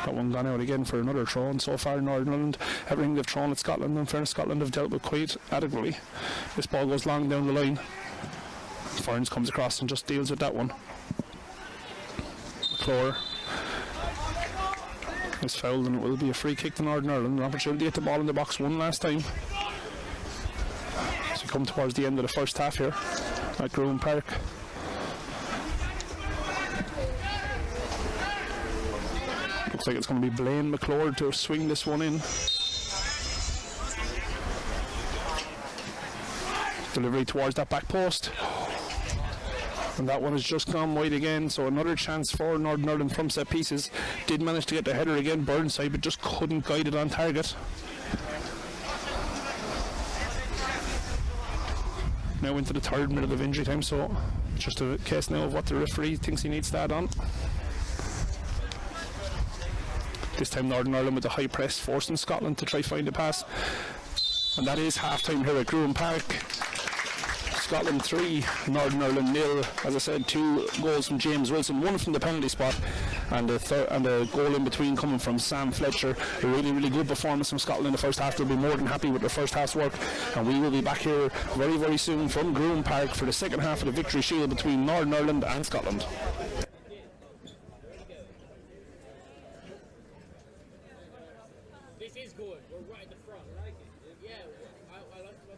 That one gone out again for another throw, and so far Northern Ireland, everything they've thrown at Scotland, in fairness, Scotland have dealt with quite adequately. This ball goes long down the line. Ferns comes across and just deals with that one. McClure is fouled, and it will be a free kick to Northern Ireland. An opportunity to get the ball in the box one last time. So we come towards the end of the first half here at Groom Park. Looks like it's going to be Blaine McClure to swing this one in. Delivery towards that back post. And that one has just gone wide again, so another chance for Northern Ireland from set pieces. Did manage to get the header again, Burnside, but just couldn't guide it on target. Now into the third minute of injury time, so Just a case now of what the referee thinks he needs to add on. This time Northern Ireland with a high press, forcing Scotland to try find a pass. And that is half time here at Gruen Park. Scotland 3, Northern Ireland 0. As I said, 2 goals from James Wilson, 1 from the penalty spot, and a goal in between coming from Sam Fletcher. A really, really good performance from Scotland in the first half. They'll be more than happy with their first half's work, and we will be back here very, very soon from Gruen Park for the second half of the Victory Shield between Northern Ireland and Scotland. This is good. We're right at the front. I like it. Yeah, I like the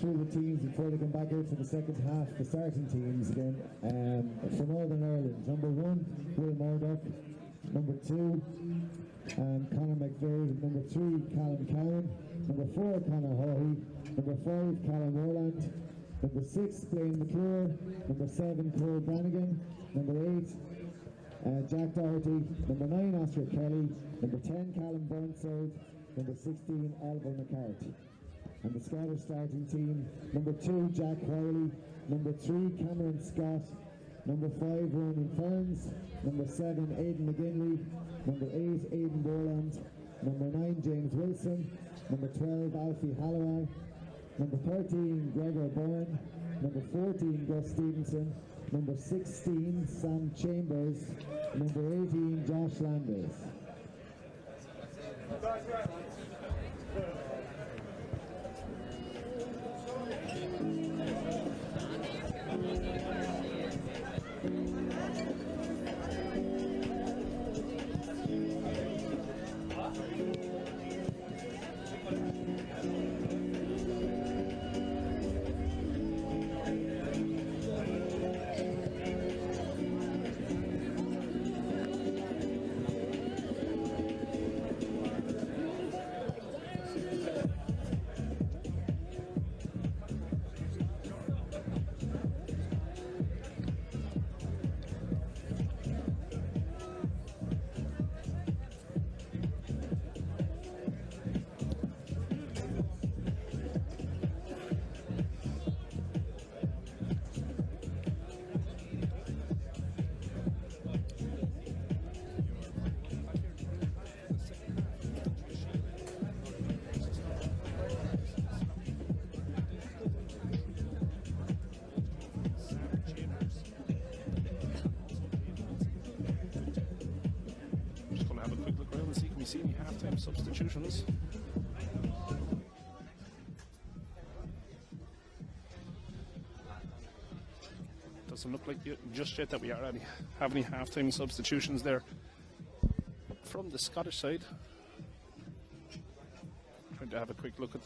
through the teams before they come back out for the second half. The starting teams again for Northern Ireland. Number 1, Will Murdoch. Number 2, Conor McVeigh. Number 3, Callum Cowan. Number 4, Conor Hawley. Number 5, Callum Rowland. Number 6, Blaine McClure. Number 7, Cole Brannigan. Number 8, Jack Doherty. Number 9, Oscar Kelly. Number 10, Callum Burnside. Number 16, Oliver McCarthy. And the Scottish starting team: number 2, Jack Wiley. Number 3, Cameron Scott. Number 5, Ronan Ferns. Number 7, Aidan McGinley. Number 8, Aidan Borland. Number 9, James Wilson. Number 12, Alfie Hallowell. Number 13, Gregor Byrne. Number 14, Gus Stevenson. Number 16, Sam Chambers. Number 18, Josh Landers. See any half-time substitutions. Doesn't look like just yet that we have any half-time substitutions there from the Scottish side. Trying to have a quick look at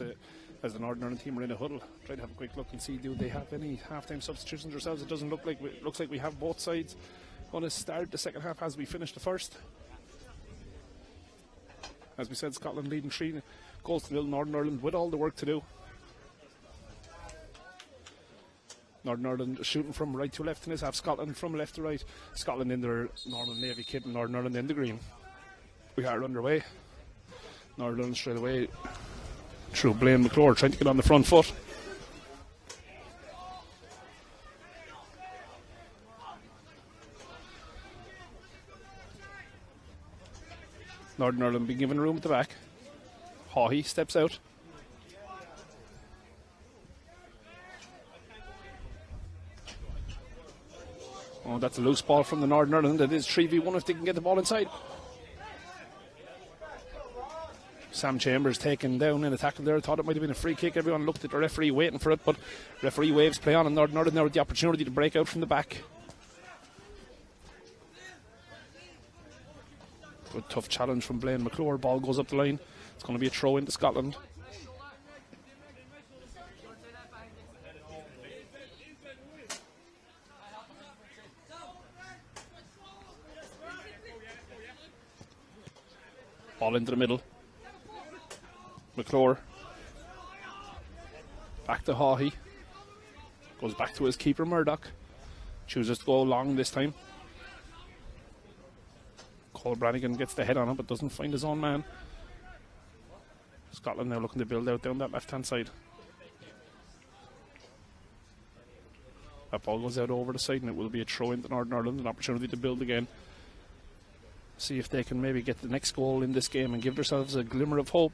as the Northern Ireland team are in a huddle. Try to have a quick look and see, do they have any half-time substitutions themselves? It doesn't look like looks like we have both sides going to start the second half as we finish the first. As we said, Scotland leading 3 goals to 0. Northern Ireland with all the work to do. Northern Ireland shooting from right to left in this half. Scotland from left to right. Scotland in their normal navy kit and Northern Ireland in the green. We are underway. Northern Ireland straight away through Blaine McClure trying to get on the front foot. Northern Ireland being given room at the back. Hawley steps out. Oh, that's a loose ball from the Northern Ireland. It is 3v1 if they can get the ball inside. Sam Chambers taken down in a tackle there. Thought it might have been a free kick. Everyone looked at the referee waiting for it, but referee waves play on, and Northern Ireland now with the opportunity to break out from the back. Good tough challenge from Blaine McClure. Ball goes up the line. It's going to be a throw into Scotland. Ball into the middle. McClure. Back to Hawley. Goes back to his keeper Murdoch. Chooses to go long this time. Cole Brannigan gets the head on it but doesn't find his own man. Scotland now looking to build out down that left hand side. That ball goes out over the side and it will be a throw into Northern Ireland, an opportunity to build again. See if they can maybe get the next goal in this game and give themselves a glimmer of hope.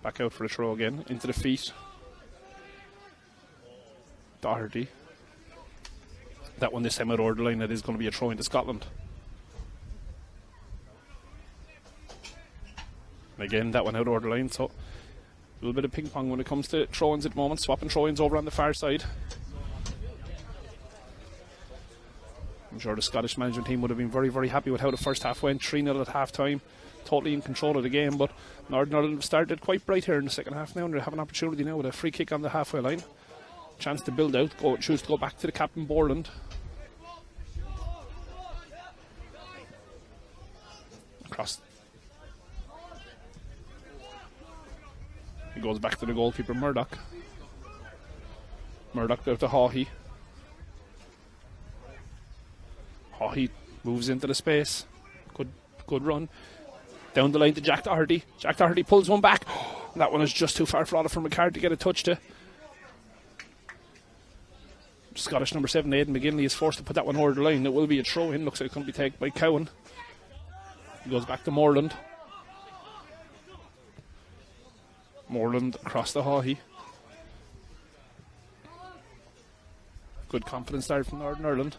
Back out for a throw again, into the feet. Doherty. That one this time out over the line, that is going to be a throw into Scotland. And again, that one out over the line, so a little bit of ping pong when it comes to throw-ins at the moment. Swapping throw-ins over on the far side. I'm sure the Scottish management team would have been very, very happy with how the first half went. 3-0 at half time, totally in control of the game, but Northern Ireland started quite bright here in the second half now, and they have an opportunity now with a free kick on the halfway line. Chance to build out, choose to go back to the captain Borland. Across. He goes back to the goalkeeper Murdoch. Murdoch out to Haughey. Haughey moves into the space. Good run. Down the line to Jack Doherty. Jack Doherty pulls one back. That one is just too far for Oliver McCart to get a touch to. Scottish number 7, Aidan McGinley, is forced to put that one over the line. It will be a throw in. Looks like it's going to be taken by Cowan. He goes back to Moreland. Moreland across the Haughey. Good confidence start from Northern Ireland.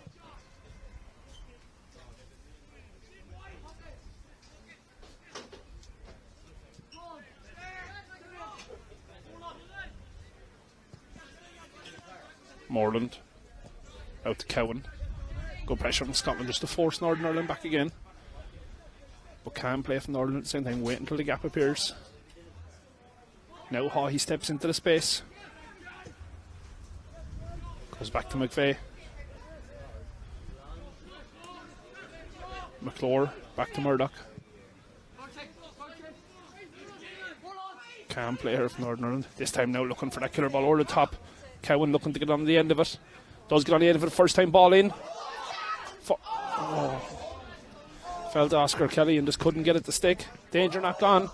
Moreland out to Cowan. Good pressure from Scotland just to force Northern Ireland back again. But can play from Northern at the same time. Wait until the gap appears. Now Haughey steps into the space. Goes back to McVeigh. McClure back to Murdoch. Can play here from Northern Ireland. This time now looking for that killer ball over the top. Cowan looking to get on the end of it. Does get on the end of it, first time ball in. Fell to Oscar Kelly and just couldn't get it to stick. Danger not gone.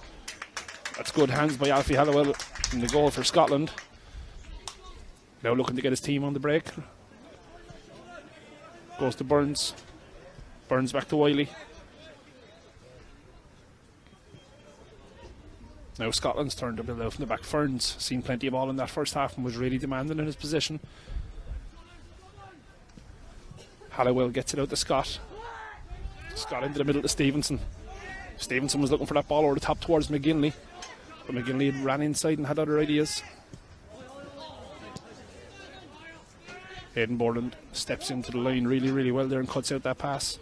That's good hands by Alfie Hallowell in the goal for Scotland. Now looking to get his team on the break. Goes to Burns. Burns back to Wiley. Now Scotland's turn to build out from the back. Ferns seen plenty of ball in that first half and was really demanding in his position. Hallowell gets it out to Scott. Scott into the middle to Stevenson. Stevenson was looking for that ball over the top towards McGinley, but McGinley ran inside and had other ideas. Aidan Borland steps into the line really, really well there and cuts out that pass.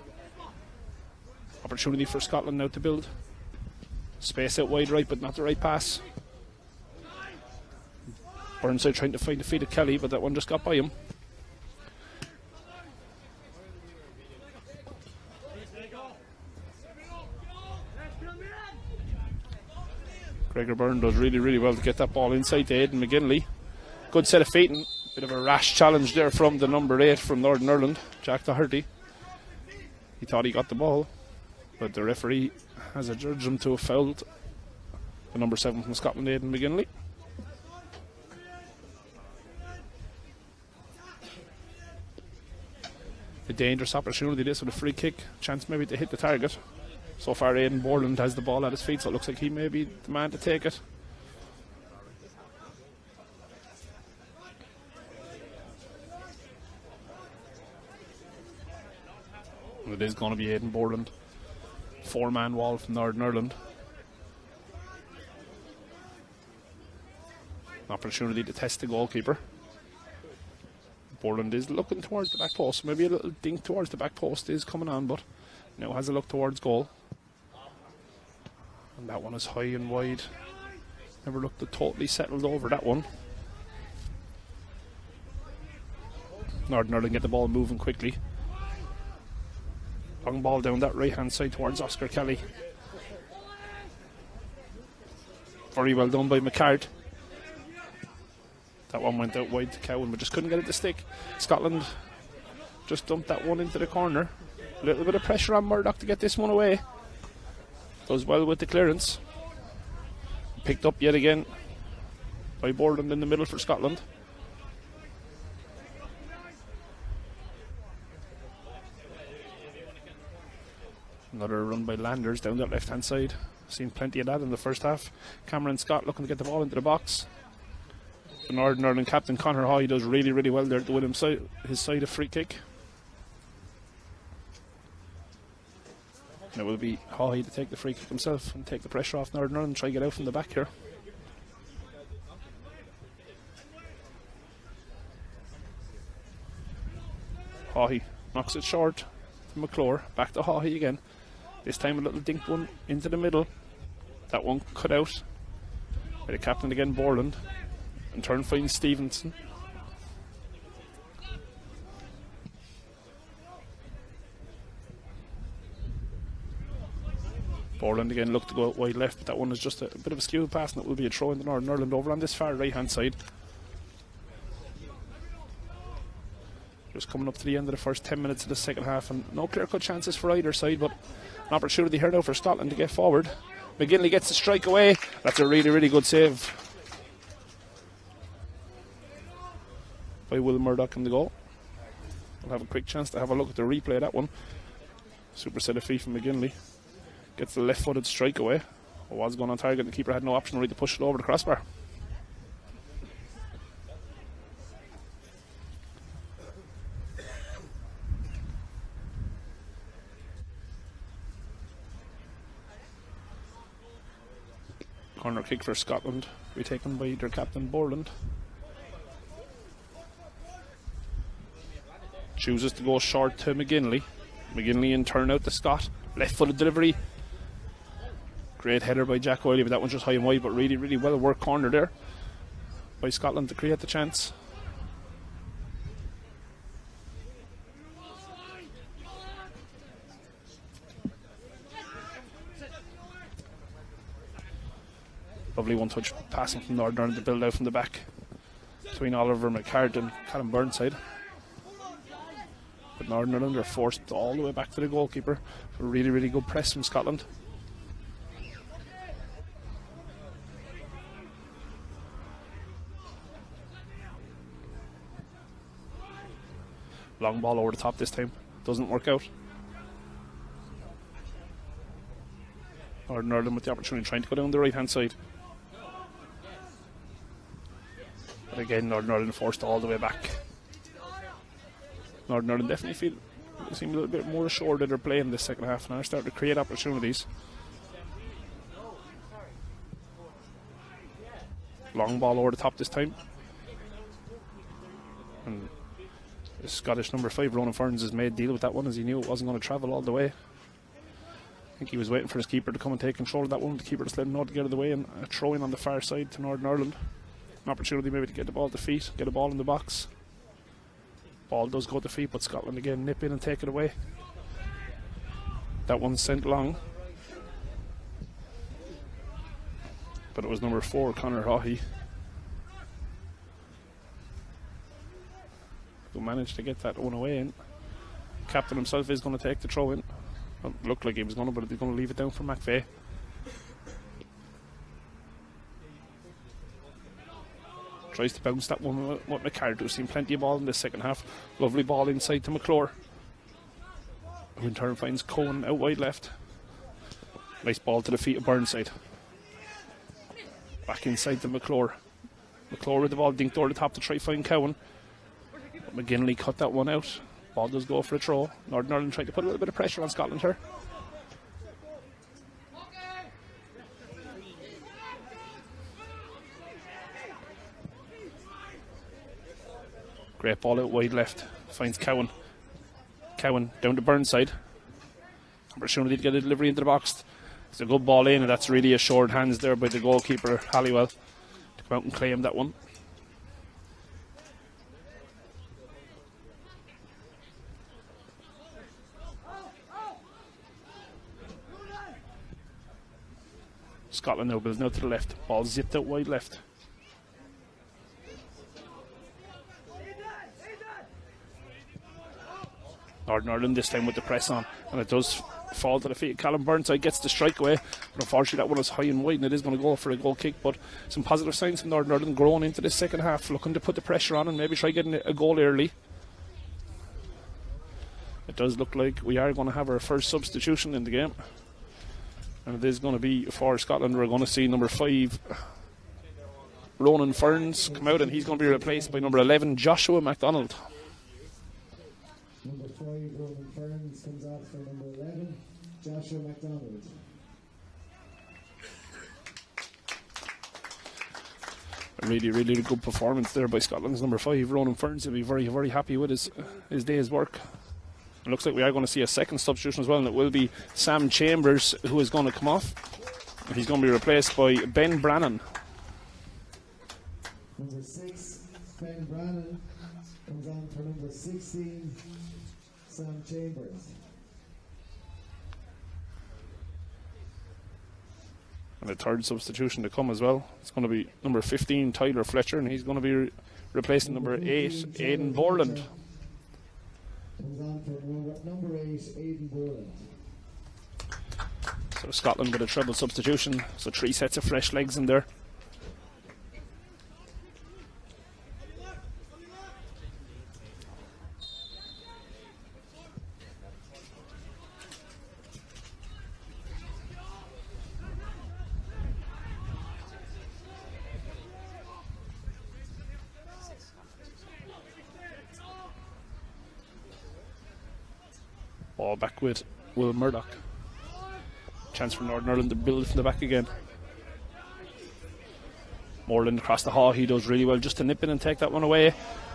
Opportunity for Scotland now to build. Space out wide right, but not the right pass. Burnside trying to find the feet of Kelly, but that one just got by him. Gregor Byrne does really, really well to get that ball inside to Aidan McGinley. Good set of feet and bit of a rash challenge there from the number 8 from Northern Ireland, Jack Doherty. He thought he got the ball, but the referee has adjudged him to have fouled the number 7 from Scotland, Aidan McGinley. A dangerous opportunity this with a free kick, chance maybe to hit the target. So far Aidan Borland has the ball at his feet, so it looks like he may be the man to take it. And it is going to be Aidan Borland. 4-man wall from Northern Ireland. An opportunity to test the goalkeeper. Borland is looking towards the back post. Maybe a little dink towards the back post is coming on, but now has a look towards goal. And that one is high and wide. Never looked totally settled over that one. Northern Ireland get the ball moving quickly. Long ball down that right hand side towards Oscar Kelly. Very well done by McCart. That one went out wide to Cowan, but just couldn't get it to stick. Scotland just dumped that one into the corner. A little bit of pressure on Murdoch to get this one away. Does well with the clearance. Picked up yet again by Borland in the middle for Scotland. Another run by Landers down that left hand side. Seen plenty of that in the first half. Cameron Scott looking to get the ball into the box. The Northern Ireland captain Conor Haughey does really, really well there to win his side a free kick. And it will be Haughey to take the free kick himself and take the pressure off Northern Ireland and try to get out from the back here. Haughey knocks it short to McClure, back to Hawley again. This time a little dink one into the middle. That one cut out by the captain again, Borland. In turn finds Stevenson. Borland again looked to go out wide left, but that one is just a bit of a skew pass, and it will be a throw into Northern Ireland over on this far right hand side. Just coming up to the end of the first 10 minutes of the second half, and no clear-cut chances for either side, but an opportunity here now for Scotland to get forward. McGinley gets the strike away. That's a really, really good save by Will Murdoch in the goal. We'll have a quick chance to have a look at the replay of that one. Super set of feet from McGinley. Gets the left-footed strike away. It was going on target, and the keeper had no option really to push it over the crossbar. Corner kick for Scotland, to be taken by their captain Borland. Chooses to go short to McGinley. McGinley in turn out to Scott. Left-footed delivery. Great header by Jack Oiley, but that one's just high and wide, but really, really well worked corner there by Scotland to create the chance. Lovely one-touch passing from Northern Ireland to build out from the back between Oliver McCart and Callum Burnside. But Northern Ireland are forced all the way back to the goalkeeper for a really, really good press from Scotland. Long ball over the top this time. Doesn't work out. Northern Ireland with the opportunity trying to go down the right hand side. But again, Northern Ireland forced all the way back. Northern Ireland definitely seem a little bit more assured that they're playing this second half and are starting to create opportunities. Long ball over the top this time. And the Scottish number 5, Ronan Ferns, has made deal with that one, as he knew it wasn't going to travel all the way. I think he was waiting for his keeper to come and take control of that one. The keeper just let him know to get out of the way, and a throw in on the far side to Northern Ireland. An opportunity maybe to get the ball to feet, get a ball in the box. Ball does go to feet, but Scotland again nip in and take it away. That one's sent long. But it was number 4, Conor Hawley, who managed to get that one away in. Captain himself is going to take the throw in. Well, it looked like he was going to, but he's going to leave it down for McVeigh. Tries to bounce that one with McCart, who's seen plenty of ball in this second half. Lovely ball inside to McClure, who in turn finds Cohen out wide left. Nice ball to the feet of Burnside. Back inside to McClure. McClure with the ball dinked over the top to try to find Cowan. But McGinley cut that one out. Ball does go for a throw. Northern Ireland trying to put a little bit of pressure on Scotland here. Great ball out wide left. Finds Cowan. Cowan down to Burnside. Opportunity to get a delivery into the box. It's a good ball in, and that's really assured hands there by the goalkeeper, Halliwell, to come out and claim that one. Scotland now builds out to the left. Ball zipped out wide left. Northern Ireland this time with the press on, and it does fall to the feet. Callum Burnside gets the strike away, but unfortunately that one is high and wide, and it is going to go for a goal kick. But some positive signs from Northern Ireland growing into the second half, looking to put the pressure on and maybe try getting a goal early. It does look like we are going to have our first substitution in the game, and it is going to be for Scotland. We're going to see number 5, Ronan Ferns, come out, and he's going to be replaced by number 11, Joshua MacDonald. Number 5, Ronan Ferns, comes out for number 11, Joshua MacDonald. A really, really good performance there by Scotland's number 5, Ronan Ferns. He'll be very, very happy with his day's work. It looks like we are going to see a second substitution as well, and it will be Sam Chambers who is going to come off. He's going to be replaced by Ben Brannan. Number 6, Ben Brannan, comes on for number 16, Sam Chambers. And the third substitution to come as well. It's going to be number 15, Tyler Fletcher, and he's going to be replacing number 8, Aidan Borland. Comes on for number 8, Aidan Borland. So Scotland with a treble substitution, so 3 sets of fresh legs in there. Ball back with Will Murdoch. Chance for Northern Ireland to build from the back again. Moreland across the hall. He does really well just to nip in and take that one away,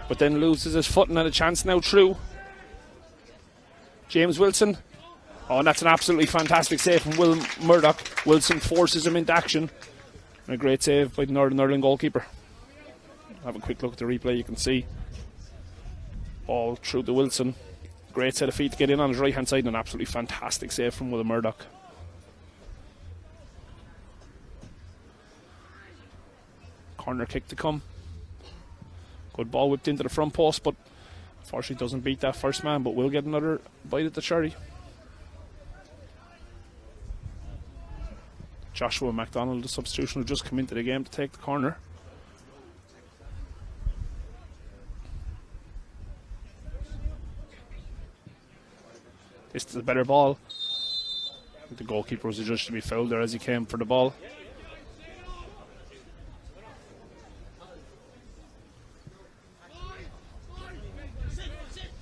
but then loses his footing, and a chance now through. James Wilson. Oh, and that's an absolutely fantastic save from Will Murdoch. Wilson forces him into action. And a great save by the Northern Ireland goalkeeper. Have a quick look at the replay. You can see ball through to Wilson. Great set of feet to get in on his right hand side, and an absolutely fantastic save from Will Murdoch. Corner kick to come. Good ball whipped into the front post, but unfortunately doesn't beat that first man, but will get another bite at the cherry. Joshua MacDonald, the substitution, who just come into the game to take the corner. This is a better ball. The goalkeeper was adjudged to be fouled there as he came for the ball.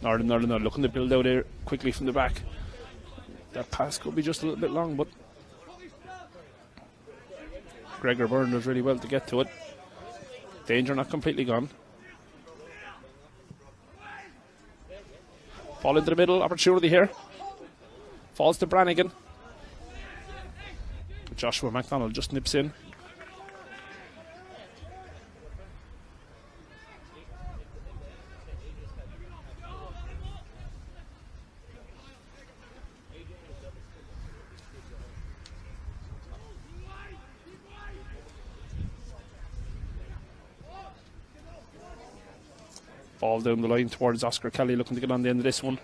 Northern Ireland looking to build out here quickly from the back. That pass could be just a little bit long, but Gregor Byrne does really well to get to it. Danger not completely gone. Ball into the middle, opportunity here. Falls to Brannigan. Joshua MacDonald just nips in. Ball down the line towards Oscar Kelly, looking to get on the end of this one.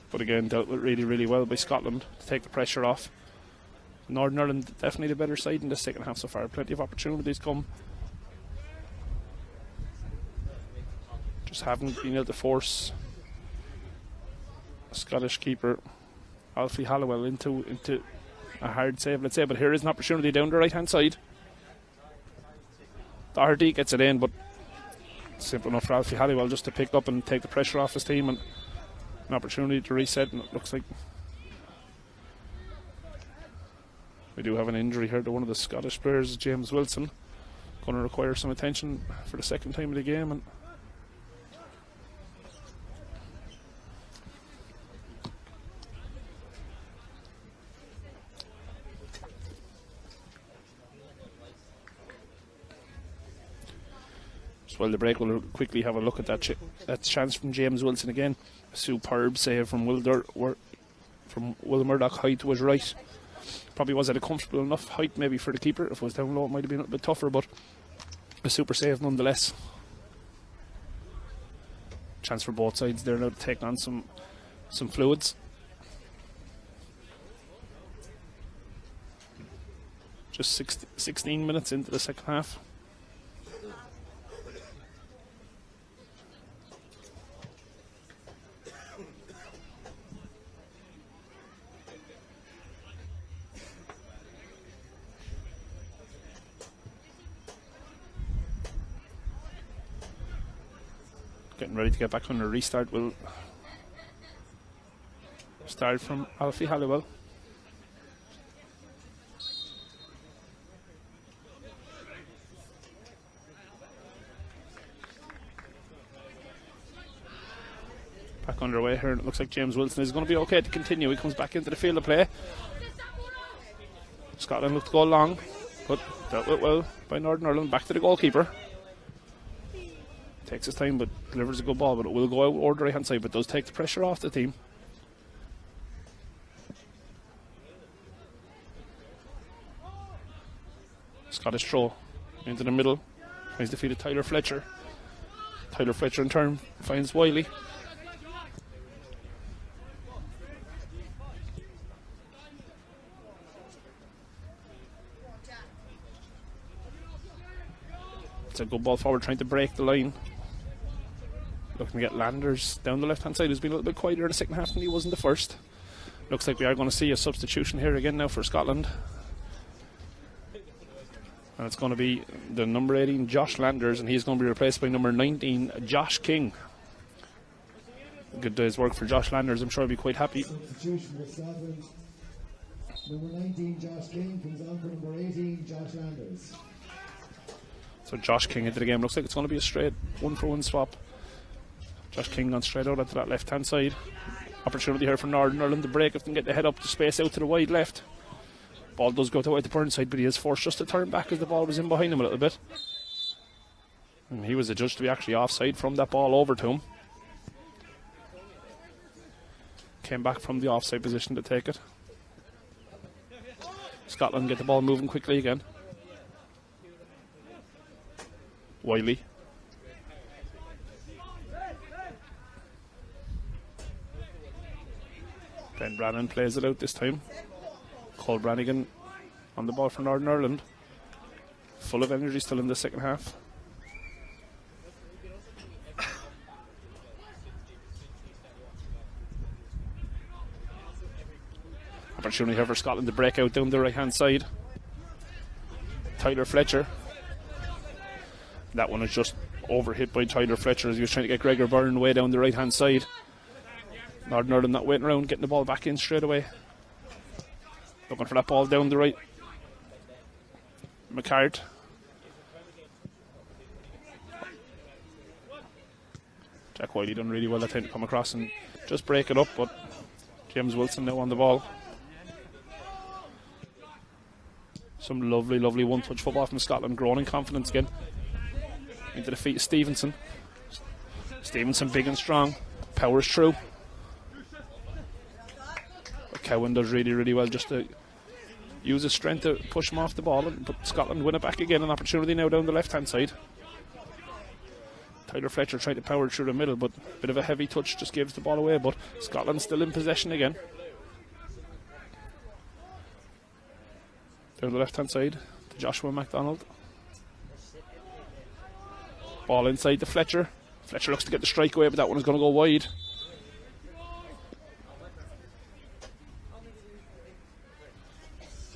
But again, dealt with really, really well by Scotland to take the pressure off. Northern Ireland definitely the better side in the second half so far. Plenty of opportunities come. Just haven't been able to force a Scottish keeper, Alfie Halliwell, into a hard save, let's say. But here is an opportunity down the right hand side. Doherty gets it in, but simple enough for Alfie Halliwell just to pick up and take the pressure off his team, and an opportunity to reset. And it looks like we do have an injury here to one of the Scottish players, James Wilson. Going to require some attention for the second time of the game. And while the break, we'll quickly have a look at that chance from James Wilson again. A superb save from Will Murdoch, height to his right. Probably was at a comfortable enough height maybe for the keeper. If it was down low it might have been a bit tougher, but a super save nonetheless. Chance for both sides there now to take on some fluids. Just 16 minutes into the second half. Getting ready to get back on the restart. We'll start from Alfie Halliwell. Back underway here, and it looks like James Wilson is going to be okay to continue. He comes back into the field of play. Scotland look to go long, but dealt with well by Northern Ireland. Back to the goalkeeper. Takes his time, but delivers a good ball, but it will go out over the right hand side, but does take the pressure off the team. Scottish throw into the middle. Finds the feet of Tyler Fletcher. Tyler Fletcher in turn finds Wiley. It's a good ball forward, trying to break the line. Looking to get Landers down the left hand side, who's been a little bit quieter in the second half than he was in the first. Looks like we are going to see a substitution here again now for Scotland. And it's going to be the number 18 Josh Landers, and he's going to be replaced by number 19 Josh King. Good day's work for Josh Landers. I'm sure he'll be quite happy. Substitution for Scotland. Number 19 Josh King comes on for number 18 Josh Landers. So Josh King into the game. Looks like it's going to be a straight 1-for-1 swap. Josh King gone straight out onto that left hand side. Opportunity here for Northern Ireland to break if they can get the head up to space out to the wide left. Ball does go to the Burn side, but he is forced just to turn back as the ball was in behind him a little bit. And he was adjudged to be actually offside from that ball over to him. Came back from the offside position to take it. Scotland get the ball moving quickly again. Wiley. Ben Brannan plays it out this time. Cole Brannigan on the ball for Northern Ireland. Full of energy still in the second half. Opportunity here for Scotland to break out down the right hand side. Tyler Fletcher. That one is just overhit by Tyler Fletcher as he was trying to get Gregor Byrne way down the right hand side. Northern Ireland not waiting around, getting the ball back in straight away. Looking for that ball down the right. McCart. Jack Wiley done really well that time to come across and just break it up, but James Wilson now on the ball. Some lovely, lovely one-touch football from Scotland, growing in confidence again. Into the feet of Stevenson. Stevenson big and strong, powers through. But Cowan does really, really well just to use his strength to push him off the ball, and Scotland win it back again. An opportunity now down the left-hand side. Tyler Fletcher tried to power through the middle, but a bit of a heavy touch just gives the ball away, but Scotland still in possession again. Down the left-hand side to Joshua MacDonald. Ball inside to Fletcher. Fletcher looks to get the strike away, but that one is going to go wide.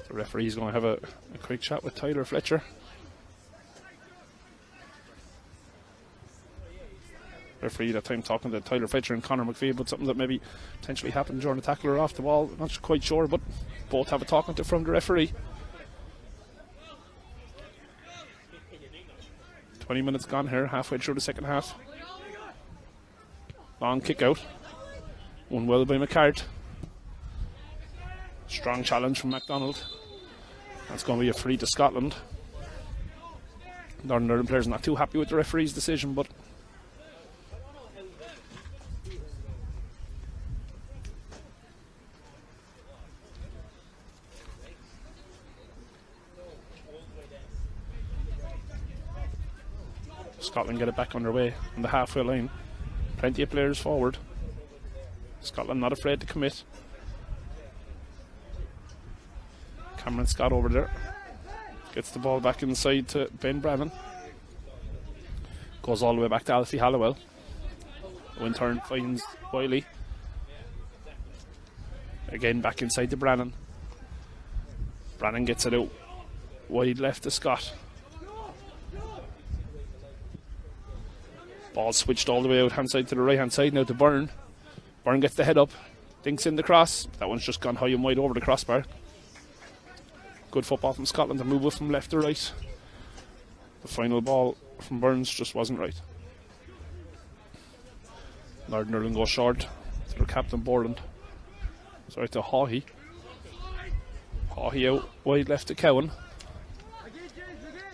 The referee is going to have a quick chat with Tyler Fletcher. Referee that time talking to Tyler Fletcher and Conor McPhee about something that maybe potentially happened during the tackle or off the ball. Not quite sure, but both have a talking to from the referee. 20 minutes gone here, halfway through the second half. Long kick out. Won well by McCart. Strong challenge from MacDonald. That's going to be a free to Scotland. Northern Ireland players not too happy with the referee's decision, but Scotland get it back underway on the halfway line. Plenty of players forward. Scotland not afraid to commit. Cameron Scott over there. Gets the ball back inside to Ben Brannan. Goes all the way back to Alfie Halliwell. Who in turn finds Wiley. Again back inside to Brannan. Brannan gets it out wide left to Scott. Ball switched all the way out hand side to the right hand side now to Byrne. Byrne gets the head up, dinks in the cross. That one's just gone high and wide over the crossbar. Good football from Scotland to move it from left to right. The final ball from Burns just wasn't right. Northern Ireland go short to their captain Borland. Sorry, to Haughey. Haughey out wide left to Cowan.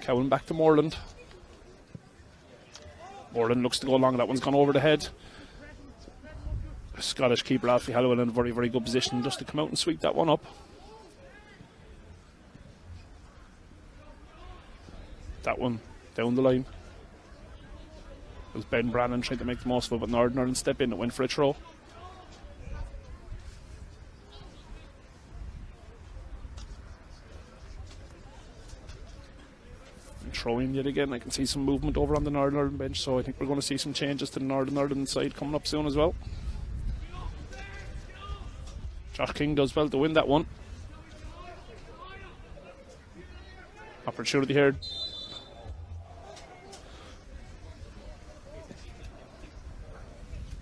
Cowan back to Moreland. Moreland looks to go long. That one's gone over the head. Scottish keeper Alfie Hallowell in a very, very good position just to come out and sweep that one up. That one down the line. It was Ben Brannan trying to make the most of it, but Northern Ireland step in. It went for a throw. Throwing yet again. I can see some movement over on the Northern Ireland bench, so I think we're going to see some changes to the Northern Ireland side coming up soon as well. Josh King does well to win that one. Opportunity here.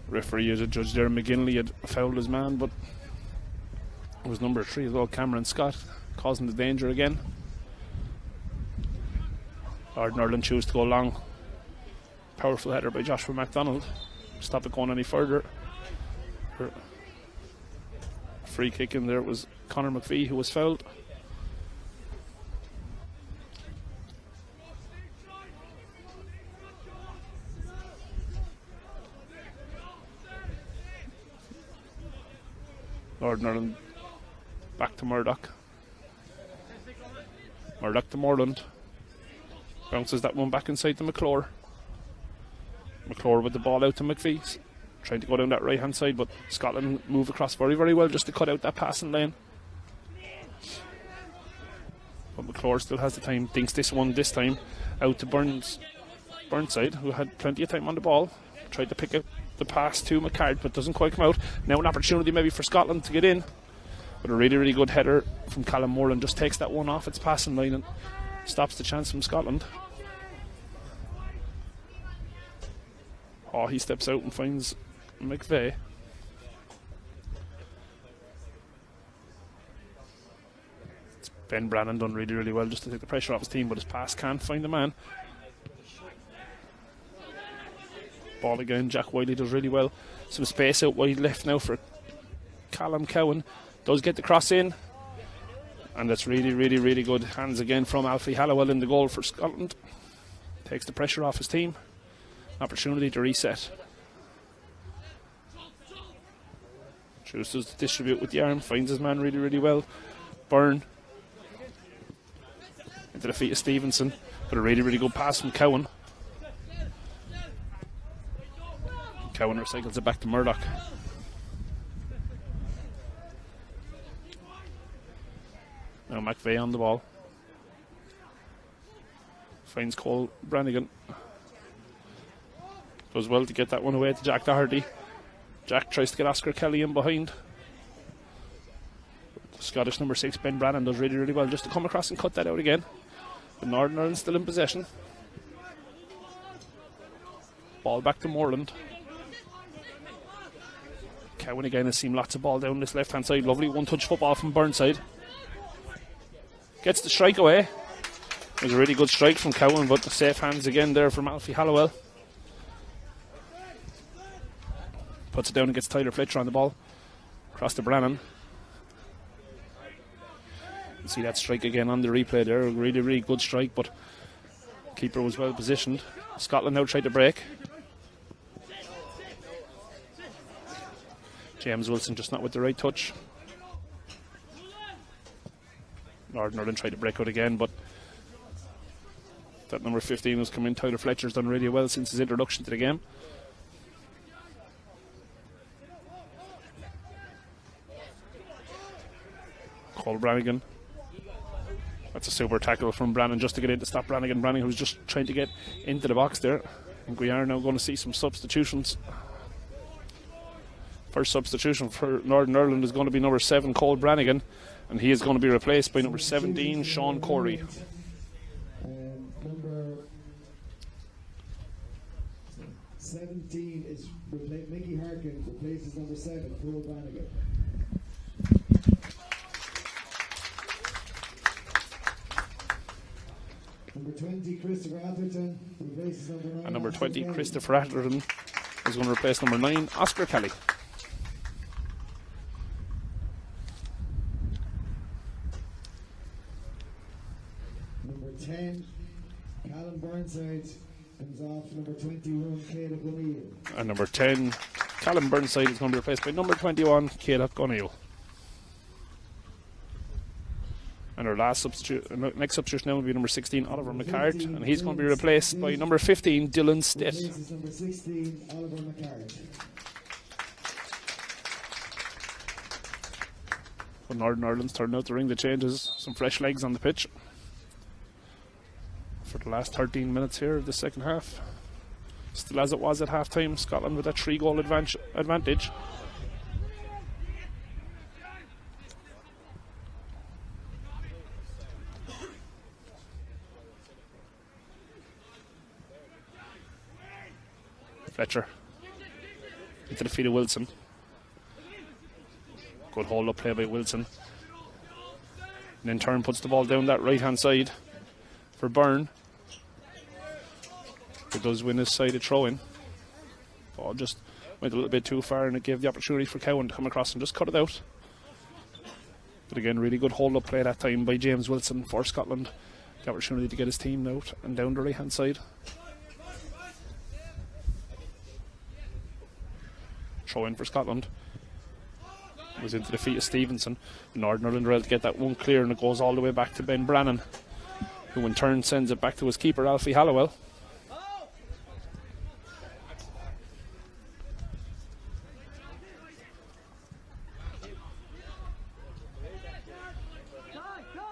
Referee is a judge there. McGinley had fouled his man, but it was number 3 as well, Cameron Scott, causing the danger again. Northern Ireland choose to go long. Powerful header by Joshua MacDonald. Stop it going any further. Free kick in there. It was Conor McPhee who was fouled. Northern Ireland back to Murdoch. Murdoch to Moreland. Bounces that one back inside to McClure. McClure with the ball out to McPhee. Trying to go down that right hand side, but Scotland move across very, very well just to cut out that passing lane. But McClure still has the time. Thinks this one this time out to Burnside, who had plenty of time on the ball. Tried to pick up the pass to McCard, but doesn't quite come out. Now an opportunity maybe for Scotland to get in. But a really, really good header from Callum Moreland just takes that one off its passing line and stops the chance from Scotland. Oh, he steps out and finds McVeigh. It's Ben Brannan done really, really well just to take the pressure off his team, but his pass can't find the man. Ball again, Jack Wiley does really well. Some space out wide left now for Callum Cowan. Does get the cross in. And that's really, really, really good hands again from Alfie Hallowell in the goal for Scotland. Takes the pressure off his team. Opportunity to reset. Chooses to distribute with the arm. Finds his man really, really well. Byrne. Into the feet of Stevenson. But a really, really good pass from Cowan. Cowan recycles it back to Murdoch. Now McVeigh on the ball. Finds Cole Brannigan. Does well to get that one away to Jack Doherty. Jack tries to get Oscar Kelly in behind. The Scottish number 6 Ben Brannan does really, really well just to come across and cut that out again. But Northern Ireland still in possession. Ball back to Moreland. Cowan again has seen lots of ball down this left hand side. Lovely one touch football from Burnside. Gets the strike away. It was a really good strike from Cowan, but the safe hands again there from Alfie Hallowell. Puts it down and gets Tyler Fletcher on the ball. Across to Brannan. You can see that strike again on the replay there. A really, really good strike, but keeper was well positioned. Scotland now tried to break. James Wilson just not with the right touch. Northern Ireland tried to break out again, but that number 15 was coming. Tyler Fletcher's done really well since his introduction to the game. Cole Brannigan. That's a super tackle from Brannan just to get in to stop Brannigan. Brannigan was just trying to get into the box there. I think we are now going to see some substitutions. First substitution for Northern Ireland is going to be number 7, Cole Brannigan, and he is going to be replaced by number 17, Sean Corey. Number 17 is Mickey Harkin replaces number 7, Cole Brannigan. Number 20, Christopher Atherton replaces number 9. And number 20, Christopher Atherton is going to replace number 9, Oscar Kelly. Number 10, Callum Burnside comes off number 21, Caleb O'Neill. And number 10, Callum Burnside, is going to be replaced by number 21, Caleb O'Neill. And our next substitution now will be number 16, Oliver McCart, and he's going to be replaced by number 15, Dylan Stitt. Replaces number 16, Oliver McCart. But Northern Ireland's turning out to ring the changes. Some fresh legs on the pitch for the last 13 minutes here of the second half. Still as it was at half time, Scotland with that 3-goal advantage. Fletcher into the feet of Wilson. Good hold up play by Wilson. And in turn puts the ball down that right hand side for Byrne. It does win his side of throw in. Ball just went a little bit too far and it gave the opportunity for Cowan to come across and just cut it out. But again, really good hold up play that time by James Wilson for Scotland. The opportunity to get his team out and down the right hand side. Throw in for Scotland. It was into the feet of Stevenson. Northern Ireland were able to get that one clear and it goes all the way back to Ben Brannan, who in turn sends it back to his keeper, Alfie Hallowell.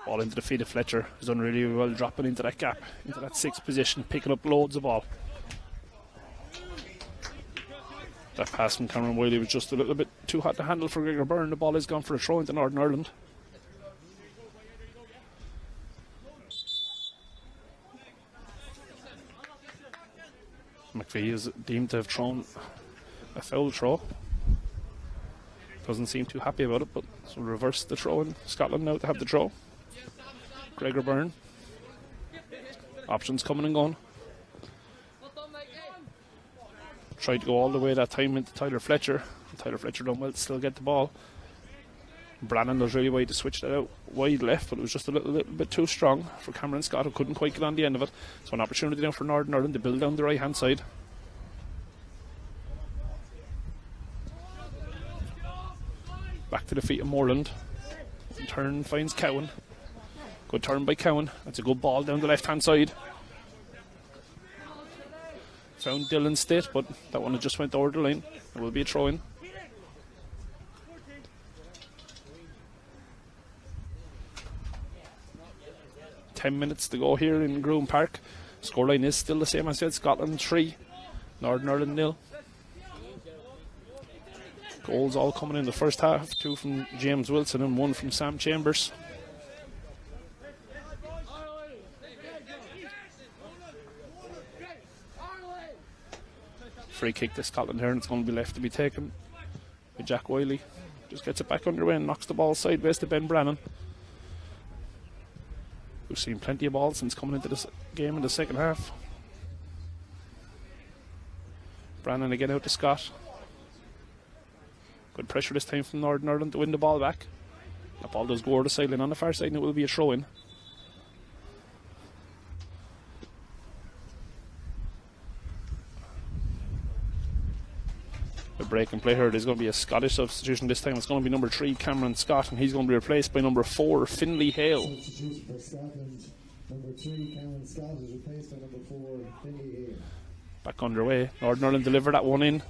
Ball into the feet of Fletcher. He's done really well dropping into that gap, into that 6th position, picking up loads of ball. That pass from Cameron Wiley was just a little bit too hot to handle for Gregor Byrne. The ball is gone for a throw into Northern Ireland. McVeigh is deemed to have thrown a foul throw. Doesn't seem too happy about it, but so reverse the throw in Scotland now to have the throw. Gregor Byrne. Options coming and going. Tried to go all the way that time into Tyler Fletcher. Tyler Fletcher done well to still get the ball. Brannan does really well to switch that out wide left, but it was just a little bit too strong for Cameron Scott, who couldn't quite get on the end of it. So an opportunity now for Northern Ireland to build down the right hand side. Back to the feet of Moreland. Turn finds Cowan. Good turn by Cowan. That's a good ball down the left hand side. Found Dylan Stitt, but that one just went over the line. It will be a throw in. Ten minutes to go here in Groom Park. Scoreline is still the same as I said. Scotland 3, Northern Ireland 0. Goals all coming in the first half. 2 from James Wilson and 1 from Sam Chambers. Free kick to Scotland here, and it's going to be left to be taken by Jack Wiley. Just gets it back underway and knocks the ball sideways to Ben Brannan, who's seen plenty of balls since coming into this game in the second half. Brannan again out to Scott. Good pressure this time from Northern Ireland to win the ball back. That ball does go over the sideline on the far side and it will be a throw in. The break and play here. There's going to be a Scottish substitution this time. It's going to be number 3, Cameron Scott, and he's going to be replaced by number 4, Finlay Hale. Substitution for Scotland. Number 3, Cameron Scott, is replaced by number 4, Finlay Hale. Back underway. Northern Ireland deliver that one in.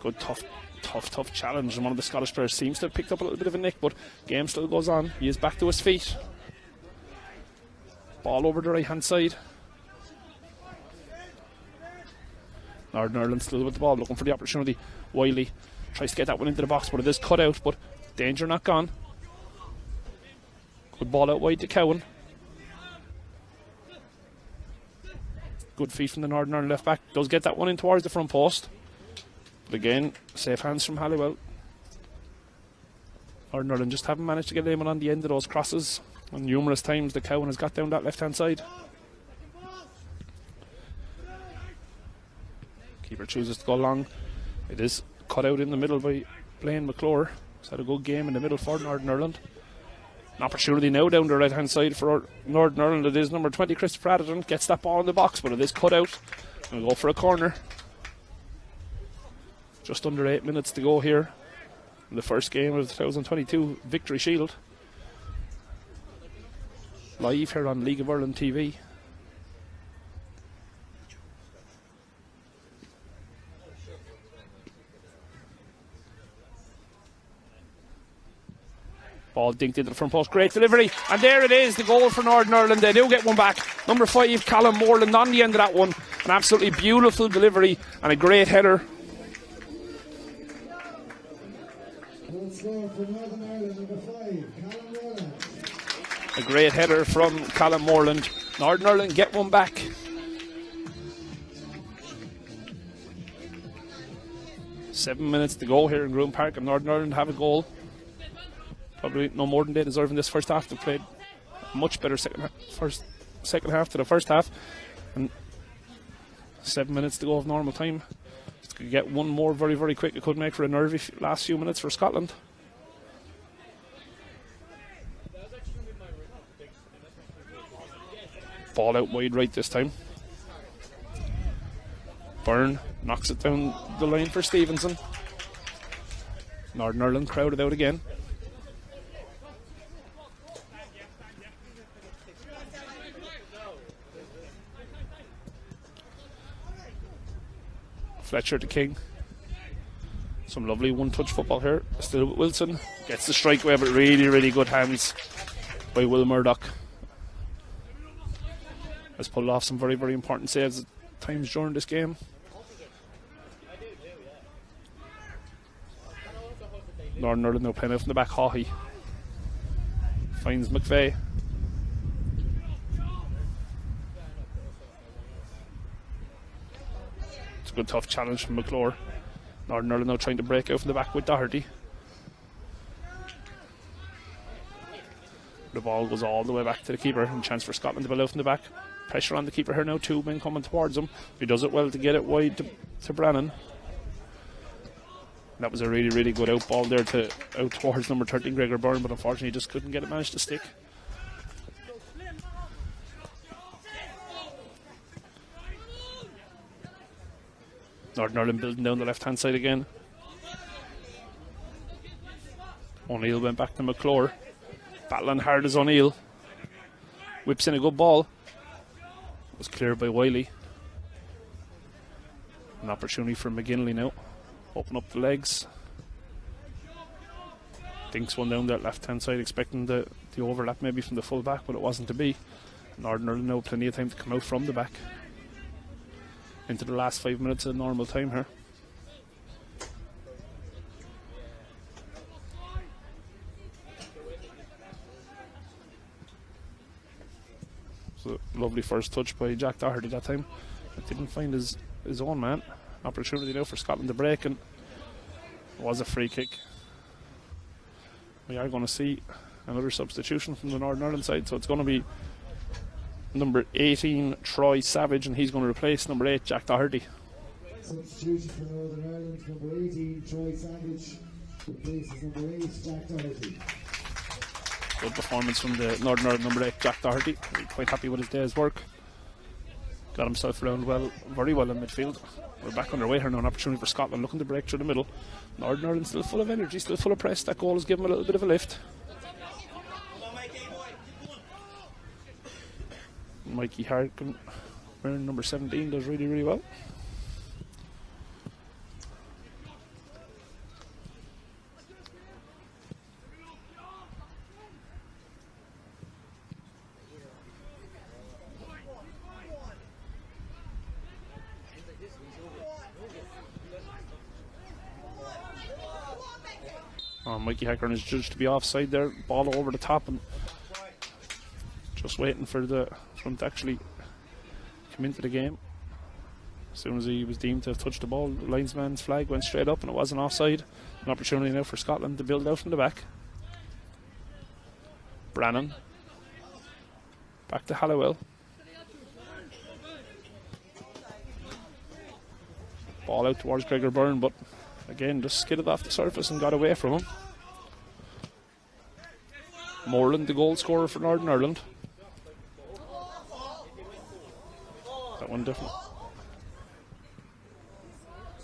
Good tough challenge, and one of the Scottish players seems to have picked up a little bit of a nick, but game still goes on. He is back to his feet. Ball over the right hand side. Northern Ireland still with the ball, looking for the opportunity. Wiley tries to get that one into the box, but it is cut out, but danger not gone. Good ball out wide to Cowan. Good feet from the Northern Ireland left back. Does get that one in towards the front post. But again, safe hands from Halliwell. Northern Ireland just haven't managed to get anyone on the end of those crosses. And numerous times the Cowan has got down that left hand side. Keeper chooses to go long. It is cut out in the middle by Blaine McClure. He's had a good game in the middle for Northern Ireland. An opportunity now down the right hand side for Northern Ireland. It is number 20 Christopher Addison. Gets that ball in the box, but it is cut out. We'll go for a corner. Just under 8 minutes to go here in the first game of the 2022 Victory Shield. Live here on League of Ireland TV. Ball dinked into the front post. Great delivery. And there it is, the goal for Northern Ireland. They do get one back. Number 5, Callum Moreland on the end of that one. An absolutely beautiful delivery and a great header. Goal score for Northern Ireland, number 5, Callum Moreland. A great header from Callum Moreland. Northern Ireland get one back. Seven minutes to go here in Groom Park, and Northern Ireland have a goal. Probably no more than they deserve in this first half. They played a much better second half to the first half, and 7 minutes to go of normal time. Just could get one more very, very quick. It could make for a nervy last few minutes for Scotland. Ball out wide right this time. Byrne knocks it down the line for Stevenson. Northern Ireland crowded out again. Fletcher to King. Some lovely one-touch football here. Still with Wilson. Gets the strike away, but really, really good hands by Will Murdoch. Has pulled off some very, very important saves at times during this game. Northern Ireland now playing out from the back. Haughey finds McVeigh. It's a good tough challenge from McClure. Northern Ireland now trying to break out from the back with Doherty. The ball goes all the way back to the keeper, and chance for Scotland to build out from the back. Pressure on the keeper here now, 2 men coming towards him. He does it well to get it wide to Brannan. That was a really, really good out ball there out towards number 13 Gregor Byrne, but unfortunately he just couldn't get it managed to stick. Northern Ireland building down the left hand side again. O'Neill went back to McClure. Battling hard as O'Neill. Whips in a good ball. Was cleared by Wiley. An opportunity for McGinley now. Open up the legs. Dinks one down that left hand side, expecting the overlap maybe from the full back, but it wasn't to be. Northern Ireland now plenty of time to come out from the back. Into the last 5 minutes of normal time here. So lovely first touch by Jack Doherty that time. But didn't find his own man. Opportunity now for Scotland to break, and it was a free kick. We are going to see another substitution from the Northern Ireland side, so it's going to be number 18 Troy Savage, and he's going to replace number 8 Jack Doherty. Substitution for Northern Ireland, number 18 Troy Savage replaces number 8 Jack Doherty. Good performance from the Northern Ireland number 8 Jack Doherty. Quite happy with his day's work. Got himself around very well in midfield. We're back underway here now. An opportunity for Scotland looking to break through the middle. Northern Ireland still full of energy, still full of press. That goal has given him a little bit of a lift. Mikey Harkin, wearing number 17, does really, really well. Mikey Hackern is judged to be offside there. Ball over the top, and just waiting for him to actually come into the game. As soon as he was deemed to have touched the ball, the linesman's flag went straight up, and it wasn't offside. An opportunity now for Scotland to build out from the back. Brannan. Back to Halliwell. Ball out towards Gregor Byrne, but again just skidded off the surface and got away from him. Moreland, the goal scorer for Northern Ireland. That one different.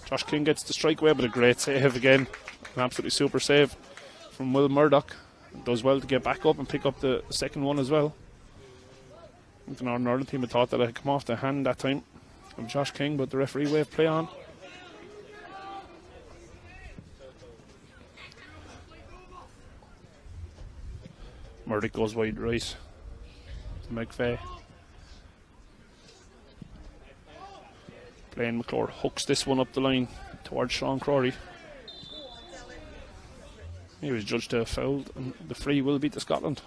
Josh King gets the strike away, but a great save again. An absolutely super save from Will Murdoch. Does well to get back up and pick up the second one as well. I think the Northern Ireland team had thought that it had come off the hand that time of Josh King, but the referee waved play on. Murdoch goes wide right to McVeigh. Blaine McClure hooks this one up the line towards Sean Crowley. He was judged to have fouled, and the free will be to Scotland.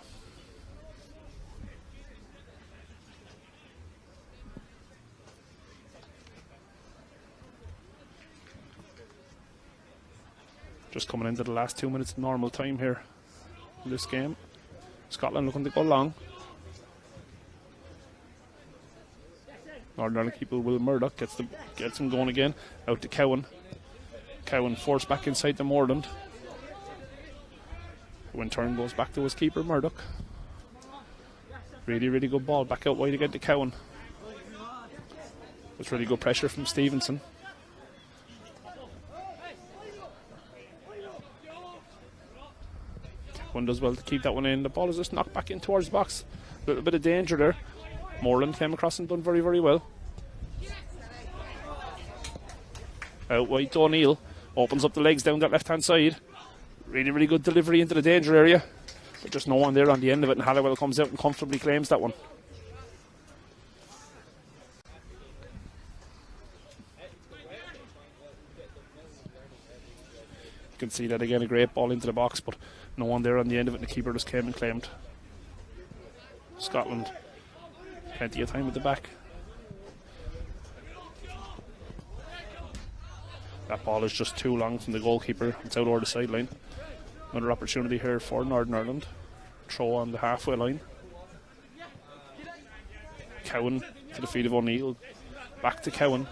Just coming into the last 2 minutes of normal time here in this game. Scotland looking to go long. Northern Ireland keeper Will Murdoch gets him going again. Out to Cowan. Cowan forced back inside to Moreland. When turn goes back to his keeper Murdoch. Really, really good ball. Back out wide again to Cowan. It's really good pressure from Stevenson. Cowan does well to keep that one in. The ball is just knocked back in towards the box. A little bit of danger there. Moreland came across and done very, very well. Out wide to O'Neill. Opens up the legs down that left hand side. Really, really good delivery into the danger area. But just no one there on the end of it, and Halliwell comes out and comfortably claims that one. You can see that again, a great ball into the box, but no one there on the end of it, and the keeper just came and claimed. Scotland, plenty of time at the back. That ball is just too long from the goalkeeper. It's out over the sideline. Another opportunity here for Northern Ireland. Throw on the halfway line. Cowan to the feet of O'Neill. Back to Cowan.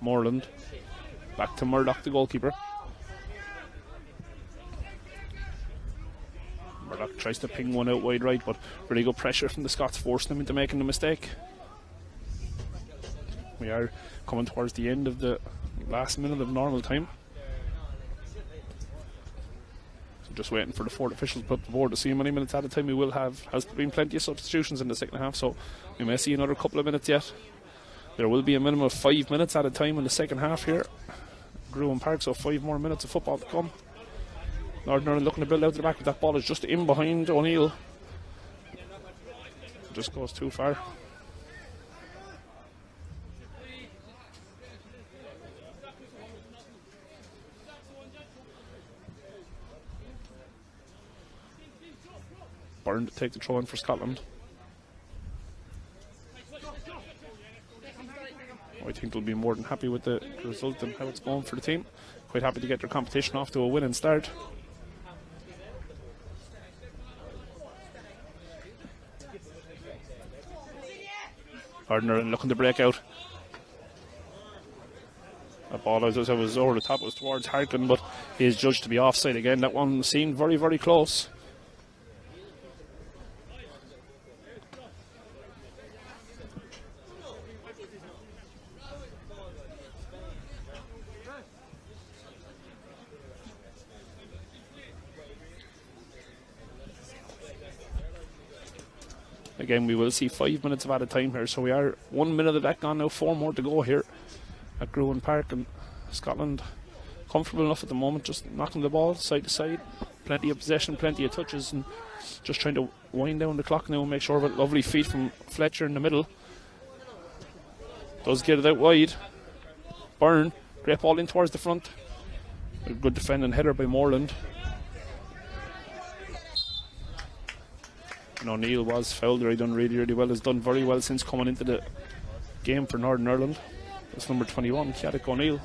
Moreland. Back to Murdoch, the goalkeeper. Murdoch tries to ping one out wide right, but really good pressure from the Scots, forcing them into making the mistake. We are coming towards the end of the last minute of normal time. So just waiting for the fourth official to put the board to see how many minutes at a time we will have. Has been plenty of substitutions in the second half, so we may see another couple of minutes yet. There will be a minimum of 5 minutes at a time in the second half here. Gruen Park, so 5 more minutes of football to come. Northern Ireland looking to build out the back, but that ball is just in behind O'Neill. Just goes too far. Byrne to take the throw in for Scotland. I think they'll be more than happy with the result and how it's going for the team. Quite happy to get their competition off to a winning start. Gardner looking to break out. That ball, as I was over the top, was towards Harkin, but he is judged to be offside again. That one seemed very, very close. Again, we will see 5 minutes of added time here, so we are 1 minute of that gone now, 4 more to go here at Gruen Park, and Scotland comfortable enough at the moment, just knocking the ball side to side, plenty of possession, plenty of touches, and just trying to wind down the clock now and make sure of a lovely feed from Fletcher in the middle. Does get it out wide. Byrne, great ball in towards the front. A good defending header by Moreland. And O'Neill was fouled there. He done really, really well. Has done very well since coming into the game for Northern Ireland. That's number 21, Ciaddic O'Neill.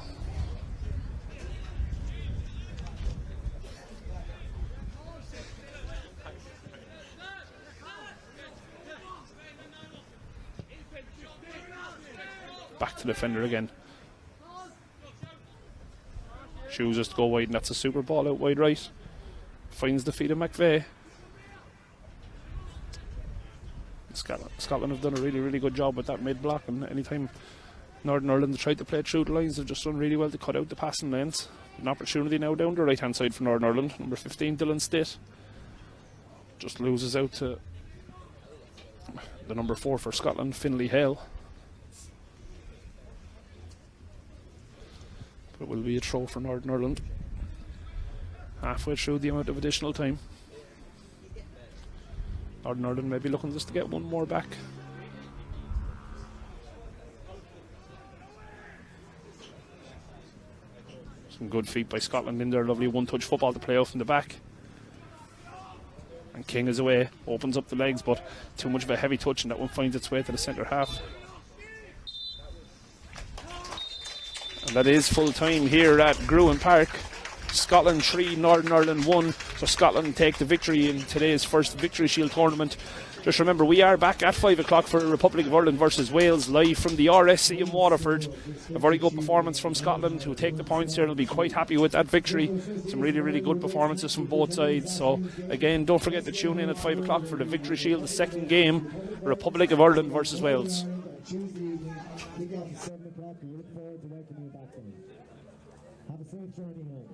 Back to the defender again. Chooses to go wide, and that's a super ball out wide right. Finds the feet of McVeigh. Scotland have done a really, really good job with that mid block, and anytime Northern Ireland tried to play through the lines, they've just done really well to cut out the passing lanes. An opportunity now down the right hand side for Northern Ireland. Number 15, Dylan Stitt, just loses out to the number 4 for Scotland, Finlay Hale. But it will be a throw for Northern Ireland. Halfway through the amount of additional time. Northern Ireland may be looking just to get one more back. Some good feet by Scotland in there. Lovely one-touch football to play out from the back. And King is away, opens up the legs, but too much of a heavy touch, and that one finds its way to the centre half. And that is full time here at Gruen Park. Scotland 3, Northern Ireland 1. So Scotland take the victory in today's first Victory Shield tournament. Just remember, we are back at 5 o'clock for Republic of Ireland versus Wales, live from the RSC in Waterford. A very good performance from Scotland, who take the points here. They'll be quite happy with that victory. Some really, really good performances from both sides. So again, don't forget to tune in at 5 o'clock for the Victory Shield, the second game, Republic of Ireland versus Wales. Tuesday evening, kickoff at 7 o'clock. We look forward to welcoming you back then. Have a safe journey home.